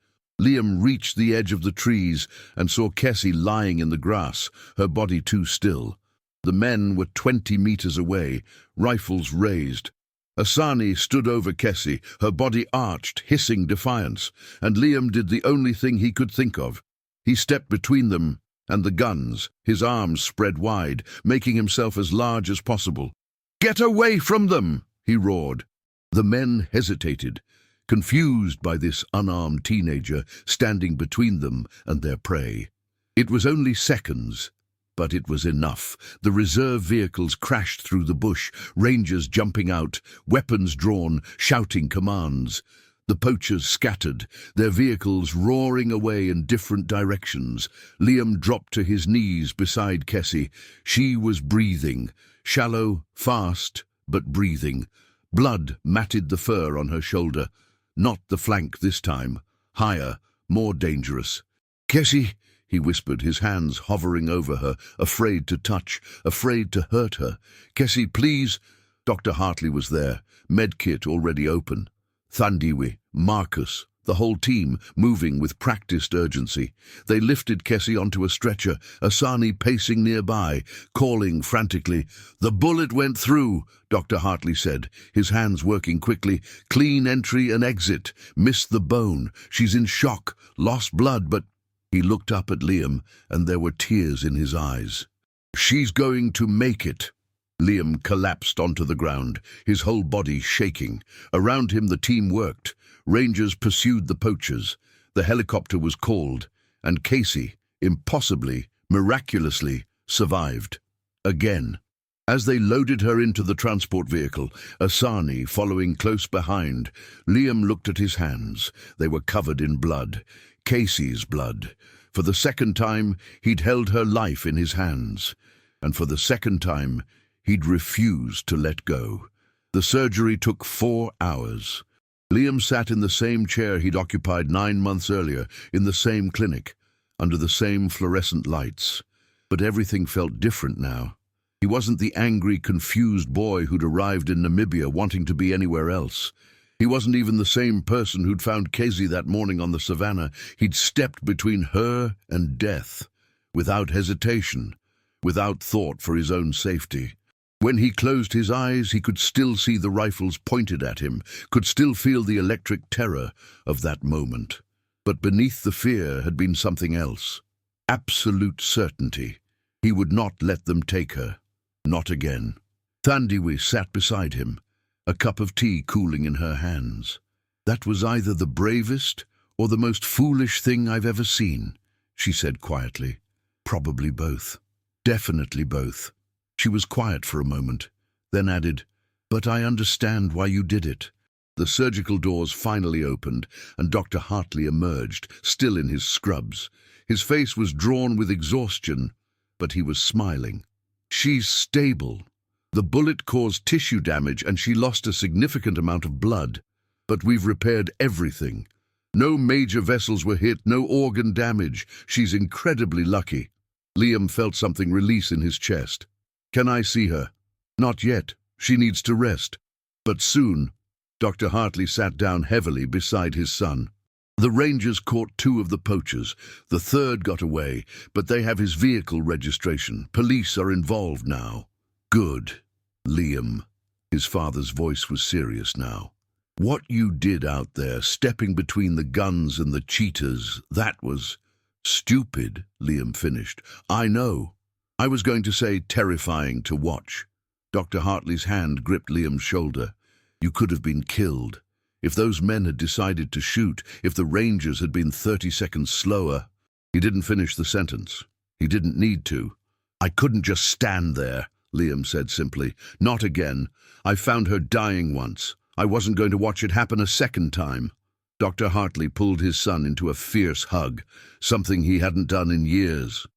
Liam reached the edge of the trees and saw Kessie lying in the grass, her body too still. The men were 20 meters away, rifles raised. Asani stood over Kessie, her body arched, hissing defiance, and Liam did the only thing he could think of. He stepped between them and the guns, his arms spread wide, making himself as large as possible. "Get away from them!" he roared. The men hesitated, confused by this unarmed teenager standing between them and their prey. It was only seconds, But it was enough. The reserve vehicles crashed through the bush, rangers jumping out, weapons drawn, shouting commands. The poachers scattered, their vehicles roaring away in different directions. Liam dropped to his knees beside Kessie. She was breathing, shallow, fast, but breathing. Blood matted the fur on her shoulder. Not the flank this time. Higher, more dangerous. "Kessie," he whispered, his hands hovering over her, afraid to touch, afraid to hurt her. "Kessie, please." Dr. Hartley was there, medkit already open. Thandiwe, Marcus, the whole team, moving with practiced urgency. They lifted Kessie onto a stretcher, Asani pacing nearby, calling frantically. "The bullet went through," Dr. Hartley said, his hands working quickly. "Clean entry and exit. Missed the bone. She's in shock. Lost blood, but—" He looked up at Liam, and there were tears in his eyes. "She's going to make it." Liam collapsed onto the ground, his whole body shaking. Around him the team worked. Rangers pursued the poachers. The helicopter was called, and Casey, impossibly, miraculously, survived. Again. As they loaded her into the transport vehicle, Asani following close behind, Liam looked at his hands. They were covered in blood. Casey's blood. For the second time, he'd held her life in his hands. And for the second time, he'd refused to let go. The surgery took 4 hours. Liam sat in the same chair he'd occupied 9 months earlier, in the same clinic, under the same fluorescent lights. But everything felt different now. He wasn't the angry, confused boy who'd arrived in Namibia wanting to be anywhere else. He wasn't even the same person who'd found Casey that morning on the savannah. He'd stepped between her and death, without hesitation, without thought for his own safety. When he closed his eyes, he could still see the rifles pointed at him, could still feel the electric terror of that moment. But beneath the fear had been something else. Absolute certainty. He would not let them take her. Not again. Thandiwe sat beside him, a cup of tea cooling in her hands. "That was either the bravest or the most foolish thing I've ever seen," she said quietly. "Probably both. Definitely both." She was quiet for a moment, then added, "But I understand why you did it." The surgical doors finally opened, and Dr. Hartley emerged, still in his scrubs. His face was drawn with exhaustion, but he was smiling. "She's stable. The bullet caused tissue damage and she lost a significant amount of blood. But we've repaired everything. No major vessels were hit, no organ damage. She's incredibly lucky." Liam felt something release in his chest. "Can I see her?" "Not yet. She needs to rest." "But soon." Dr. Hartley sat down heavily beside his son. "The rangers caught 2 of the poachers. The 3rd got away, but they have his vehicle registration. Police are involved now." "Good, Liam." His father's voice was serious now. "What you did out there, stepping between the guns and the cheetahs, that was—" "Stupid," Liam finished. "I know. I was going to say terrifying to watch." Dr. Hartley's hand gripped Liam's shoulder. "You could have been killed. If those men had decided to shoot, if the rangers had been 30 seconds slower—" He didn't finish the sentence. He didn't need to. "I couldn't just stand there," Liam said simply. "Not again. I found her dying once. I wasn't going to watch it happen a second time." Dr. Hartley pulled his son into a fierce hug, something he hadn't done in years.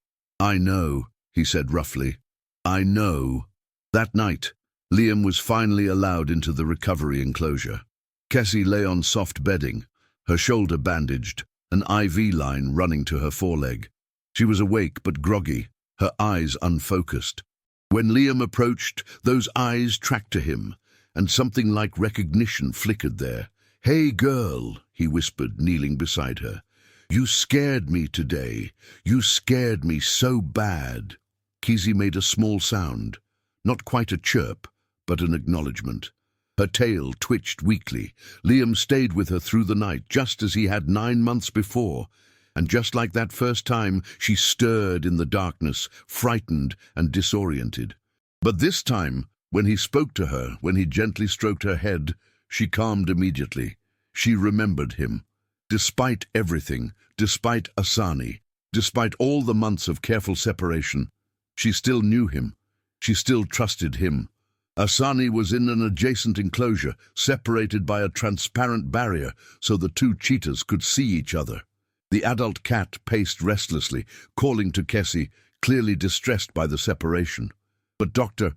"I know," he said roughly. "I know." That night, Liam was finally allowed into the recovery enclosure. Kessie lay on soft bedding, her shoulder bandaged, an IV line running to her foreleg. She was awake but groggy, her eyes unfocused. When Liam approached, those eyes tracked to him, and something like recognition flickered there. "Hey, girl," he whispered, kneeling beside her. "You scared me today. You scared me so bad." Kessie made a small sound, not quite a chirp, but an acknowledgement. Her tail twitched weakly. Liam stayed with her through the night, just as he had 9 months before. And just like that first time, she stirred in the darkness, frightened and disoriented. But this time, when he spoke to her, when he gently stroked her head, she calmed immediately. She remembered him. Despite everything, despite Asani, despite all the months of careful separation, She still knew him. She still trusted him. Asani was in an adjacent enclosure, separated by a transparent barrier so the two cheetahs could see each other. The adult cat paced restlessly, calling to Kessie, clearly distressed by the separation. But Dr.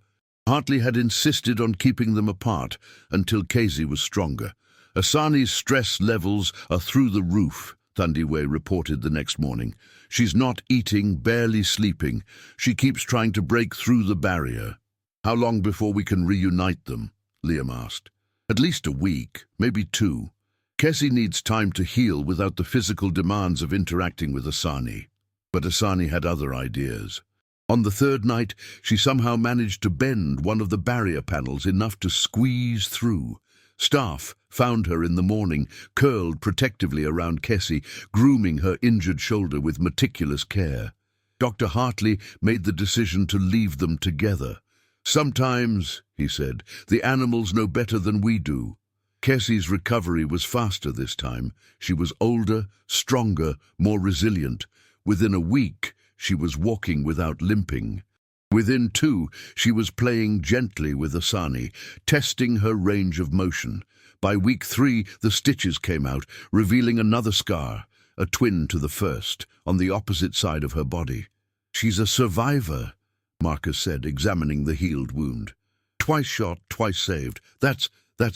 Hartley had insisted on keeping them apart until Kessie was stronger. Asani's stress levels are through the roof, Thandiwe reported the next morning. She's not eating, barely sleeping. She keeps trying to break through the barrier. How long before we can reunite them? Liam asked. At least a week, maybe 2. Kessie needs time to heal without the physical demands of interacting with Asani. But Asani had other ideas. On the 3rd night, she somehow managed to bend one of the barrier panels enough to squeeze through. Staff found her in the morning, curled protectively around Kessie, grooming her injured shoulder with meticulous care. Dr. Hartley made the decision to leave them together. Sometimes, he said, the animals know better than we do. Kessie's recovery was faster this time. She was older, stronger, more resilient. Within a week, she was walking without limping. Within 2, she was playing gently with Asani, testing her range of motion. By week 3, the stitches came out, revealing another scar, a twin to the first, on the opposite side of her body. She's a survivor, Marcus said, examining the healed wound. Twice shot, twice saved. That's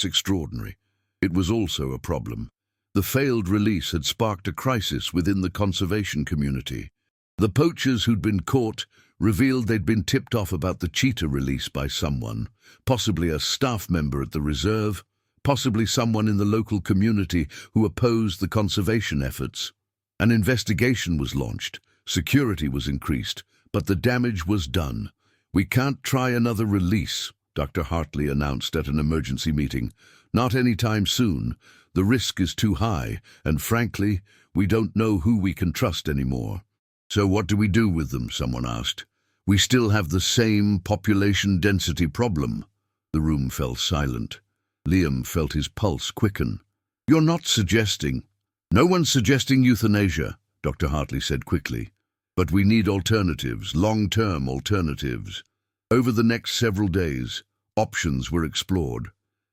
extraordinary. It was also a problem. The failed release had sparked a crisis within the conservation community. The poachers who'd been caught revealed they'd been tipped off about the cheetah release by someone, possibly a staff member at the reserve, possibly someone in the local community who opposed the conservation efforts. An investigation was launched, security was increased, but the damage was done. We can't try another release, Dr. Hartley announced at an emergency meeting. Not anytime soon. The risk is too high, and frankly, we don't know who we can trust anymore. So what do we do with them, someone asked. We still have the same population density problem. The room fell silent. Liam felt his pulse quicken. You're not suggesting... No one's suggesting euthanasia, Dr. Hartley said quickly. But we need alternatives, long-term alternatives. Over the next several days, options were explored.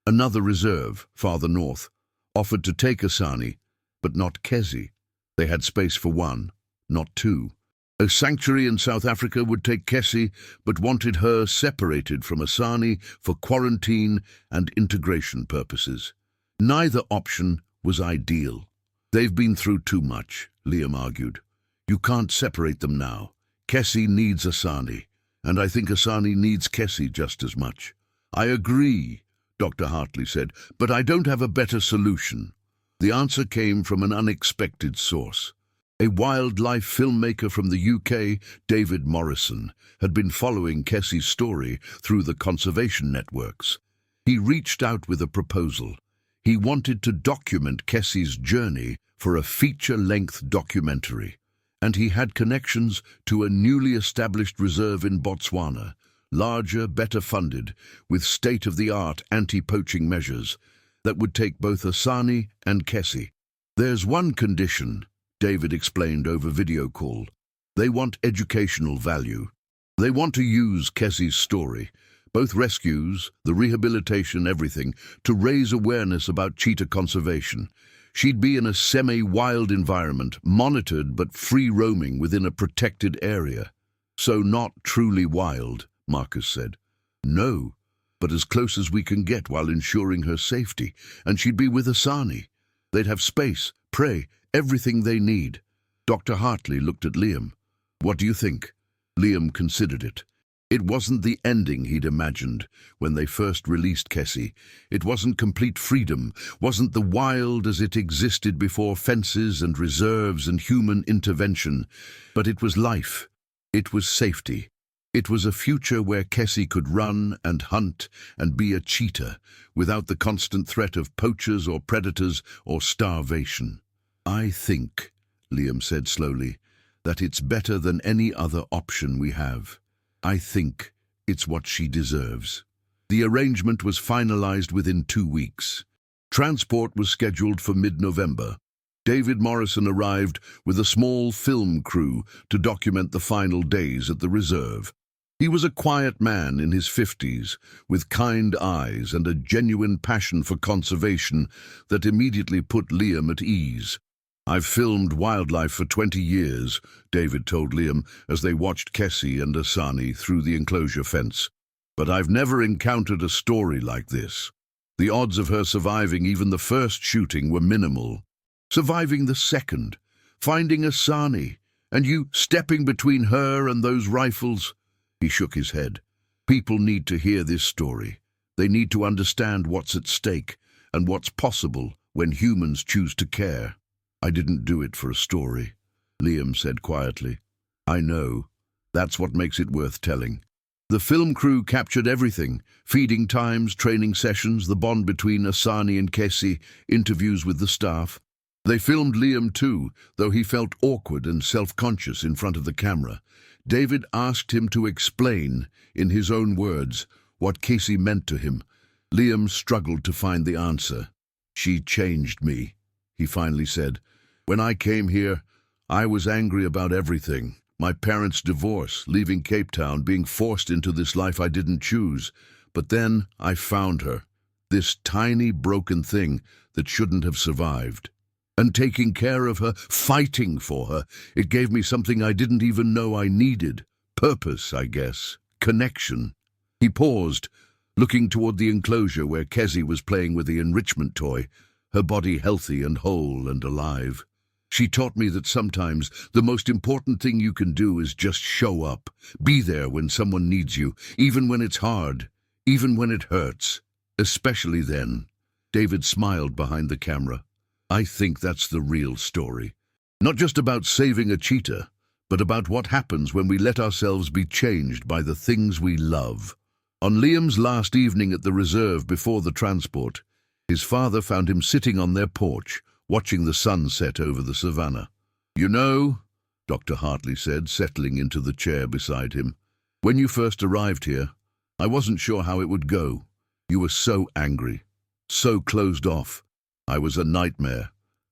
Another reserve, farther north, offered to take Asani, but not Kessie. They had space for 1, not 2. A sanctuary in South Africa would take Kessie, but wanted her separated from Asani for quarantine and integration purposes. Neither option was ideal. They've been through too much, Liam argued. You can't separate them now. Kessie needs Asani, and I think Asani needs Kessie just as much. I agree, Dr. Hartley said, but I don't have a better solution. The answer came from an unexpected source. A wildlife filmmaker from the UK, David Morrison, had been following Kessie's story through the conservation networks. He reached out with a proposal. He wanted to document Kessie's journey for a feature-length documentary, and he had connections to a newly established reserve in Botswana, larger, better funded, with state-of-the-art anti-poaching measures that would take both Asani and Kessie. There's one condition, David explained over video call. They want educational value. They want to use Kessie's story, both rescues, the rehabilitation, everything, to raise awareness about cheetah conservation. She'd be in a semi-wild environment, monitored but free-roaming within a protected area. So not truly wild, Marcus said. No, but as close as we can get while ensuring her safety, and she'd be with Asani. They'd have space, prey, everything they need. Dr. Hartley looked at Liam. What do you think? Liam considered it. It wasn't the ending he'd imagined when they first released Kessie. It wasn't complete freedom, wasn't the wild as it existed before fences and reserves and human intervention. But it was life. It was safety. It was a future where Kessie could run and hunt and be a cheetah without the constant threat of poachers or predators or starvation. I think, Liam said slowly, that it's better than any other option we have. I think it's what she deserves. The arrangement was finalized within 2 weeks. Transport was scheduled for mid-November. David Morrison arrived with a small film crew to document the final days at the reserve. He was a quiet man in his 50s, with kind eyes and a genuine passion for conservation that immediately put Liam at ease. "I've filmed wildlife for 20 years, David told Liam as they watched Kessie and Asani through the enclosure fence. "But I've never encountered a story like this. The odds of her surviving even the first shooting were minimal. Surviving the second, finding Asani, and you stepping between her and those rifles." He shook his head. "People need to hear this story. They need to understand what's at stake and what's possible when humans choose to care." "I didn't do it for a story," Liam said quietly. "I know. That's what makes it worth telling." The film crew captured everything: feeding times, training sessions, the bond between Asani and Kessie, interviews with the staff. They filmed Liam too, though he felt awkward and self-conscious in front of the camera. David asked him to explain, in his own words, what Kessie meant to him. Liam struggled to find the answer. "She changed me," he finally said. "When I came here, I was angry about everything. My parents' divorce, leaving Cape Town, being forced into this life I didn't choose. But then I found her, this tiny broken thing that shouldn't have survived. And taking care of her, fighting for her, it gave me something I didn't even know I needed. Purpose, I guess. Connection." He paused, looking toward the enclosure where Kessie was playing with the enrichment toy, her body healthy and whole and alive. "She taught me that sometimes the most important thing you can do is just show up. Be there when someone needs you, even when it's hard, even when it hurts. Especially then." David smiled behind the camera. "I think that's the real story. Not just about saving a cheetah, but about what happens when we let ourselves be changed by the things we love." On Liam's last evening at the reserve before the transport, his father found him sitting on their porch, watching the sun set over the savannah. "You know," Dr. Hartley said, settling into the chair beside him, "when you first arrived here, I wasn't sure how it would go. You were so angry, so closed off. I was a nightmare,"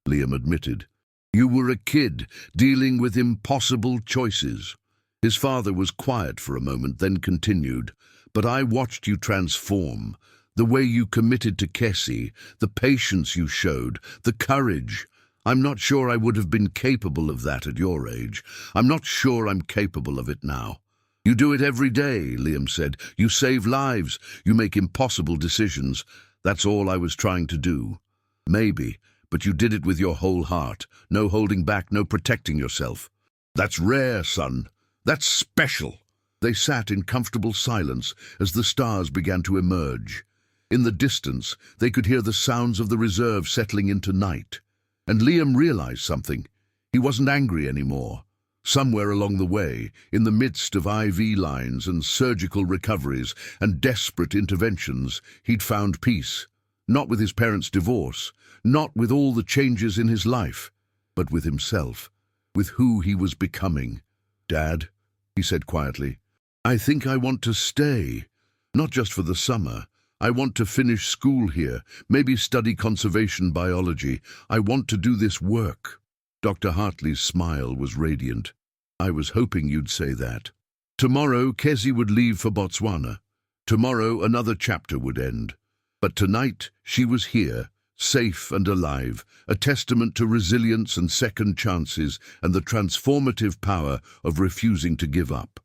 Liam admitted. "You were a kid, dealing with impossible choices." His father was quiet for a moment, then continued, "But I watched you transform. The way you committed to Kessie, the patience you showed, the courage. I'm not sure I would have been capable of that at your age. I'm not sure I'm capable of it now." "You do it every day," Liam said. "You save lives. You make impossible decisions. That's all I was trying to do." "Maybe, but you did it with your whole heart. No holding back, no protecting yourself." "That's rare, son. That's special." They sat in comfortable silence as the stars began to emerge. In the distance, they could hear the sounds of the reserve settling into night. And Liam realized something. He wasn't angry anymore. Somewhere along the way, in the midst of IV lines and surgical recoveries and desperate interventions, he'd found peace. Not with his parents' divorce, not with all the changes in his life, but with himself, with who he was becoming. "Dad," he said quietly, "I think I want to stay. Not just for the summer. I want to finish school here, maybe study conservation biology. I want to do this work." Dr. Hartley's smile was radiant. "I was hoping you'd say that." Tomorrow, Kessie would leave for Botswana. Tomorrow, another chapter would end. But tonight, she was here, safe and alive, a testament to resilience and second chances and the transformative power of refusing to give up.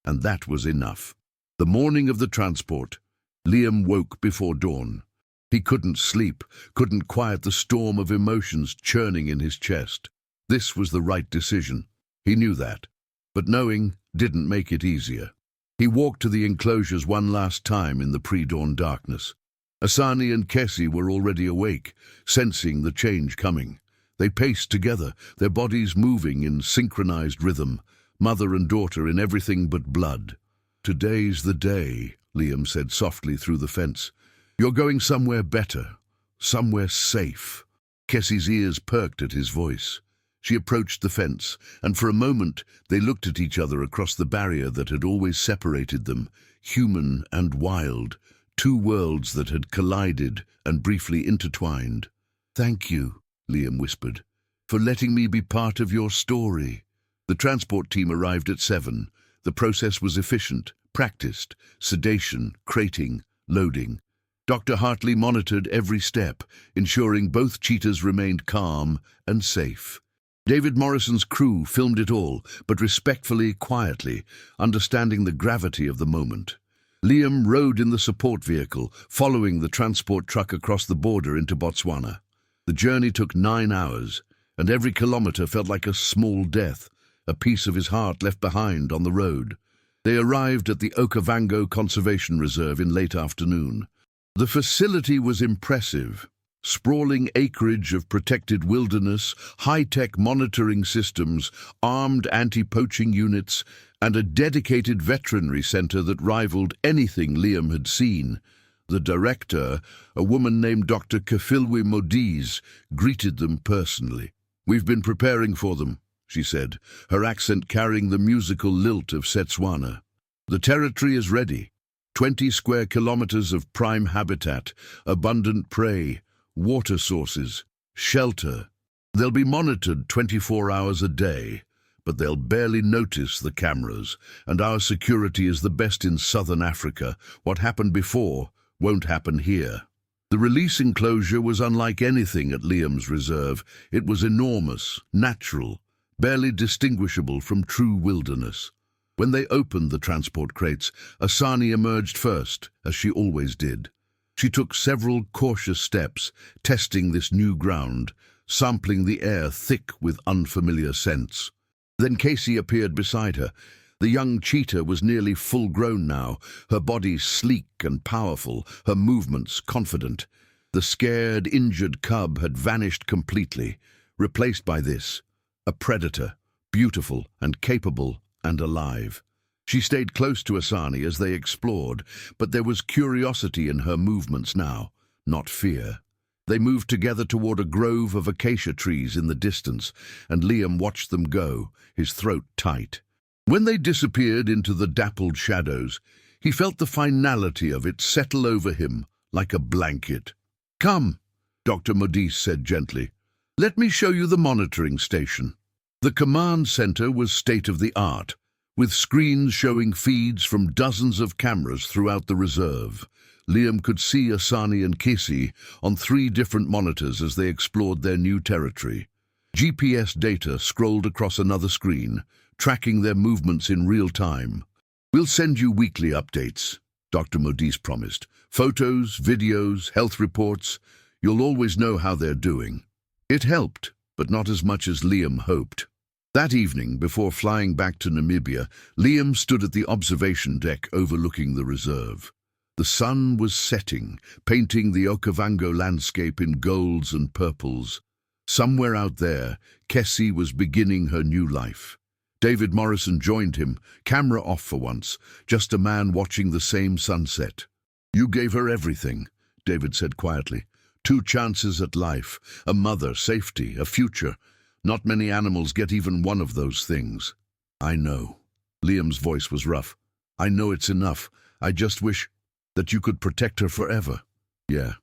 And that was enough. The morning of the transport, Liam woke before dawn. He couldn't sleep, couldn't quiet the storm of emotions churning in his chest. This was the right decision. He knew that. But knowing didn't make it easier. He walked to the enclosures one last time in the pre-dawn darkness. Asani and Kessie were already awake, sensing the change coming. They paced together, their bodies moving in synchronized rhythm, mother and daughter in everything but blood. "Today's the day," Liam said softly through the fence. "You're going somewhere better, somewhere safe." Kessie's ears perked at his voice. She approached the fence, and for a moment they looked at each other across the barrier that had always separated them, human and wild, two worlds that had collided and briefly intertwined. "Thank you," Liam whispered. for letting me be part of your story. The transport team arrived at 7. The process was efficient, practiced, sedation, crating, loading. Dr. Hartley monitored every step, ensuring both cheetahs remained calm and safe. David Morrison's crew filmed it all, but respectfully, quietly, understanding the gravity of the moment. Liam rode in the support vehicle, following the transport truck across the border into Botswana. The journey took 9 hours, and every kilometre felt like a small death, a piece of his heart left behind on the road. They arrived at the Okavango Conservation Reserve in late afternoon. The facility was impressive. Sprawling acreage of protected wilderness, high-tech monitoring systems, armed anti-poaching units, and a dedicated veterinary centre that rivaled anything Liam had seen. The director, a woman named Dr. Kafilwe Modiz, greeted them personally. "We've been preparing for them," she said, her accent carrying the musical lilt of Setswana. "The territory is ready. 20 square kilometers of prime habitat, abundant prey, water sources, shelter. They'll be monitored 24 hours a day, but they'll barely notice the cameras, and our security is the best in southern Africa. What happened before won't happen here." The release enclosure was unlike anything at Liam's reserve. It was enormous, natural, barely distinguishable from true wilderness. When they opened the transport crates, Asani emerged first, as she always did. She took several cautious steps, testing this new ground, sampling the air thick with unfamiliar scents. Then Casey appeared beside her. The young cheetah was nearly full-grown now, her body sleek and powerful, her movements confident. The scared, injured cub had vanished completely, replaced by this, a predator, beautiful and capable and alive. She stayed close to Asani as they explored, but there was curiosity in her movements now, not fear. They moved together toward a grove of acacia trees in the distance, and Liam watched them go, his throat tight. When they disappeared into the dappled shadows, he felt the finality of it settle over him like a blanket. "Come," Dr. Modise said gently. "Let me show you the monitoring station." The command center was state-of-the-art, with screens showing feeds from dozens of cameras throughout the reserve. Liam could see Asani and Kisi on 3 different monitors as they explored their new territory. GPS data scrolled across another screen, tracking their movements in real time. "We'll send you weekly updates," Dr. Modise promised. "Photos, videos, health reports. You'll always know how they're doing." It helped, but not as much as Liam hoped. That evening, before flying back to Namibia, Liam stood at the observation deck overlooking the reserve. The sun was setting, painting the Okavango landscape in golds and purples. Somewhere out there, Kessie was beginning her new life. David Morrison joined him, camera off for once, just a man watching the same sunset. "You gave her everything," David said quietly. 2 chances at life, a mother, safety, a future. Not many animals get even one of those things. "I know." Liam's voice was rough. "I know it's enough. I just wish that you could protect her forever." "Yeah,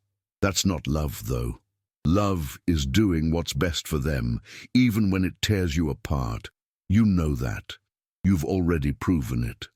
that's not love, though. Love is doing what's best for them, even when it tears you apart. You know that. You've already proven it."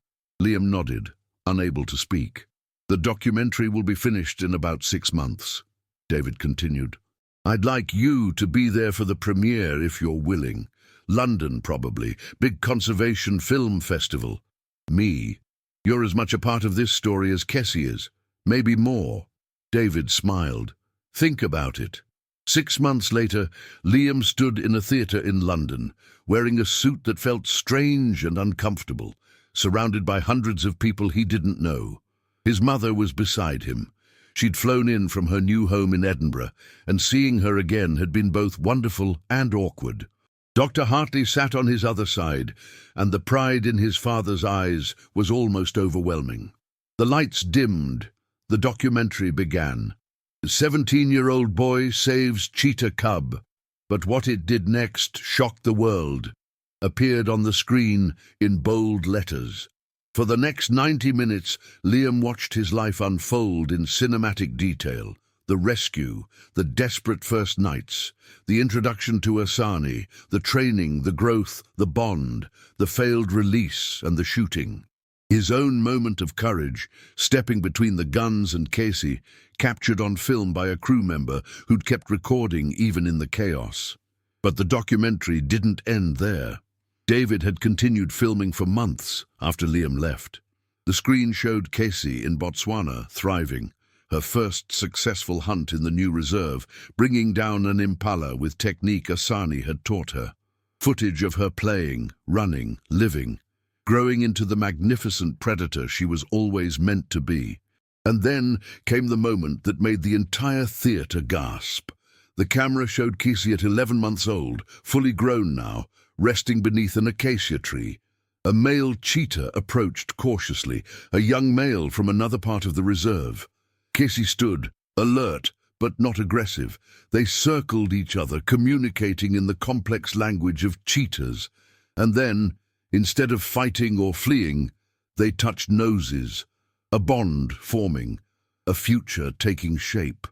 Liam nodded, unable to speak. "The documentary will be finished in about 6 months," David continued. "I'd like you to be there for the premiere if you're willing. London, probably. Big conservation film festival. Me? You're as much a part of this story as Kessie is. Maybe more." David smiled. "Think about it." 6 months later, Liam stood in a theatre in London, wearing a suit that felt strange and uncomfortable, surrounded by hundreds of people he didn't know. His mother was beside him. She'd flown in from her new home in Edinburgh, and seeing her again had been both wonderful and awkward. Dr. Hartley sat on his other side, and the pride in his father's eyes was almost overwhelming. The lights dimmed. The documentary began. The 17-year-old boy saves cheetah cub, but what it did next shocked the world, appeared on the screen in bold letters. For the next 90 minutes, Liam watched his life unfold in cinematic detail. the rescue, the desperate first nights, the introduction to Asani, the training, the growth, the bond, the failed release and the shooting. His own moment of courage, stepping between the guns and Casey, captured on film by a crew member who'd kept recording even in the chaos. But the documentary didn't end there. David had continued filming for months after Liam left. The screen showed Casey in Botswana, thriving, her first successful hunt in the new reserve, bringing down an impala with technique Asani had taught her. Footage of her playing, running, living, growing into the magnificent predator she was always meant to be. And then came the moment that made the entire theatre gasp. The camera showed Casey at 11 months old, fully grown now, resting beneath an acacia tree. A male cheetah approached cautiously, a young male from another part of the reserve. Casey stood, alert, but not aggressive. They circled each other, communicating in the complex language of cheetahs. And then, instead of fighting or fleeing, they touched noses, a bond forming, a future taking shape.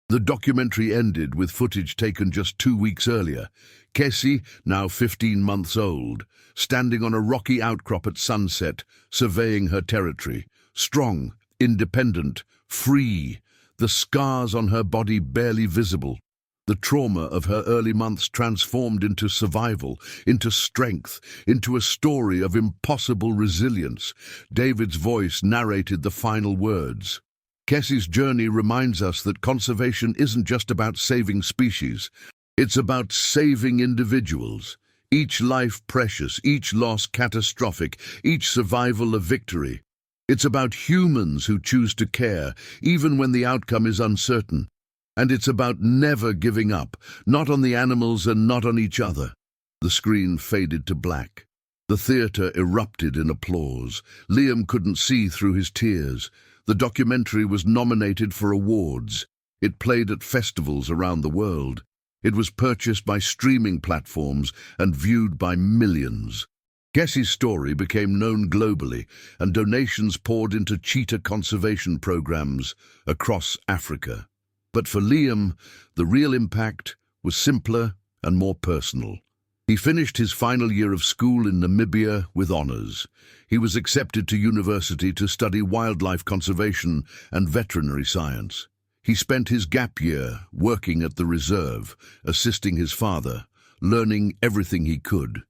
The documentary ended with footage taken just 2 weeks earlier. Casey, now 15 months old, standing on a rocky outcrop at sunset, surveying her territory. Strong, independent, free, the scars on her body barely visible. The trauma of her early months transformed into survival, into strength, into a story of impossible resilience. David's voice narrated the final words. Casey's journey reminds us that conservation isn't just about saving species. It's about saving individuals. Each life precious, each loss catastrophic, each survival a victory. It's about humans who choose to care, even when the outcome is uncertain. And it's about never giving up, not on the animals and not on each other. The screen faded to black. The theatre erupted in applause. Liam couldn't see through his tears. The documentary was nominated for awards. It played at festivals around the world. It was purchased by streaming platforms and viewed by millions. Casey's story became known globally, and donations poured into cheetah conservation programs across Africa. But for Liam, the real impact was simpler and more personal. He finished his final year of school in Namibia with honors. He was accepted to university to study wildlife conservation and veterinary science. He spent his gap year working at the reserve, assisting his father, learning everything he could.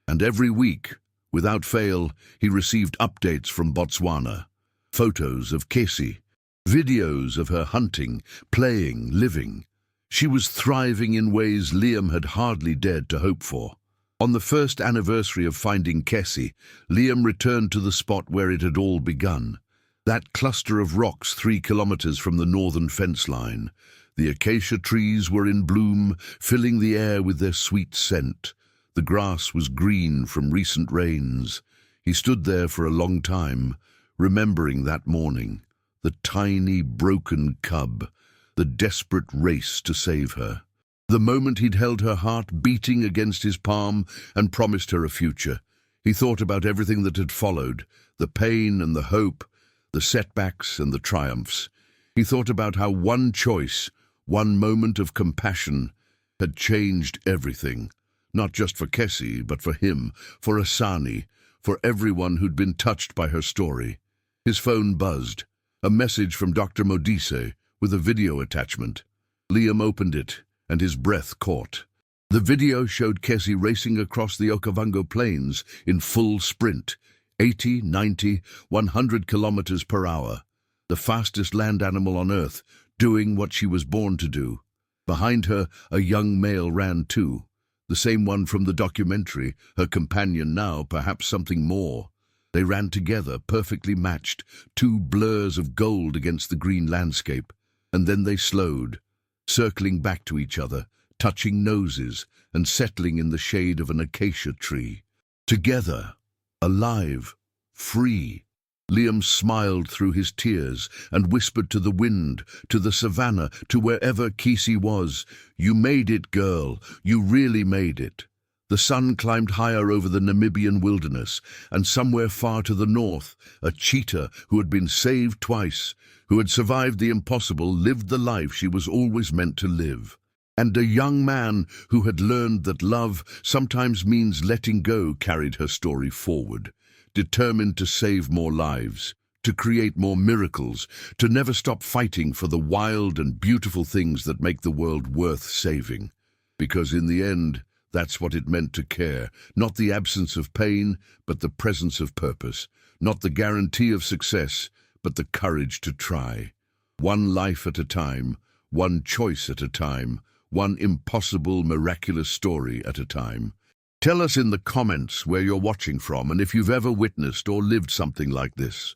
And every week, without fail, he received updates from Botswana. Photos of Casey, videos of her hunting, playing, living. She was thriving in ways Liam had hardly dared to hope for. On the first anniversary of finding Casey, Liam returned to the spot where it had all begun. That cluster of rocks 3 kilometers from the northern fence line. The acacia trees were in bloom, filling the air with their sweet scent. The grass was green from recent rains. He stood there for a long time, remembering that morning. The tiny, broken cub, the desperate race to save her. The moment he'd held her heart beating against his palm and promised her a future. He thought about everything that had followed, the pain and the hope, the setbacks and the triumphs. He thought about how one choice, one moment of compassion, had changed everything. Not just for Casey, but for him, for Asani, for everyone who'd been touched by her story. His phone buzzed. A message from Dr. Modise, with a video attachment. Liam opened it, and his breath caught. The video showed Casey racing across the Okavango Plains in full sprint, 80, 90, 100 kilometers per hour. The fastest land animal on Earth, doing what she was born to do. Behind her, a young male ran too. The same one from the documentary, her companion now, perhaps something more. They ran together, perfectly matched, 2 blurs of gold against the green landscape. And then they slowed, circling back to each other, touching noses and settling in the shade of an acacia tree. Together, alive, free. Liam smiled through his tears and whispered to the wind, to the savannah, to wherever Casey was, "You made it, girl. You really made it." The sun climbed higher over the Namibian wilderness, and somewhere far to the north, a cheetah who had been saved twice, who had survived the impossible, lived the life she was always meant to live. And a young man who had learned that love sometimes means letting go carried her story forward, determined to save more lives, to create more miracles, to never stop fighting for the wild and beautiful things that make the world worth saving. Because in the end, that's what it meant to care, not the absence of pain, but the presence of purpose, not the guarantee of success, but the courage to try. One life at a time, one choice at a time, one impossible, miraculous story at a time. Tell us in the comments where you're watching from and if you've ever witnessed or lived something like this.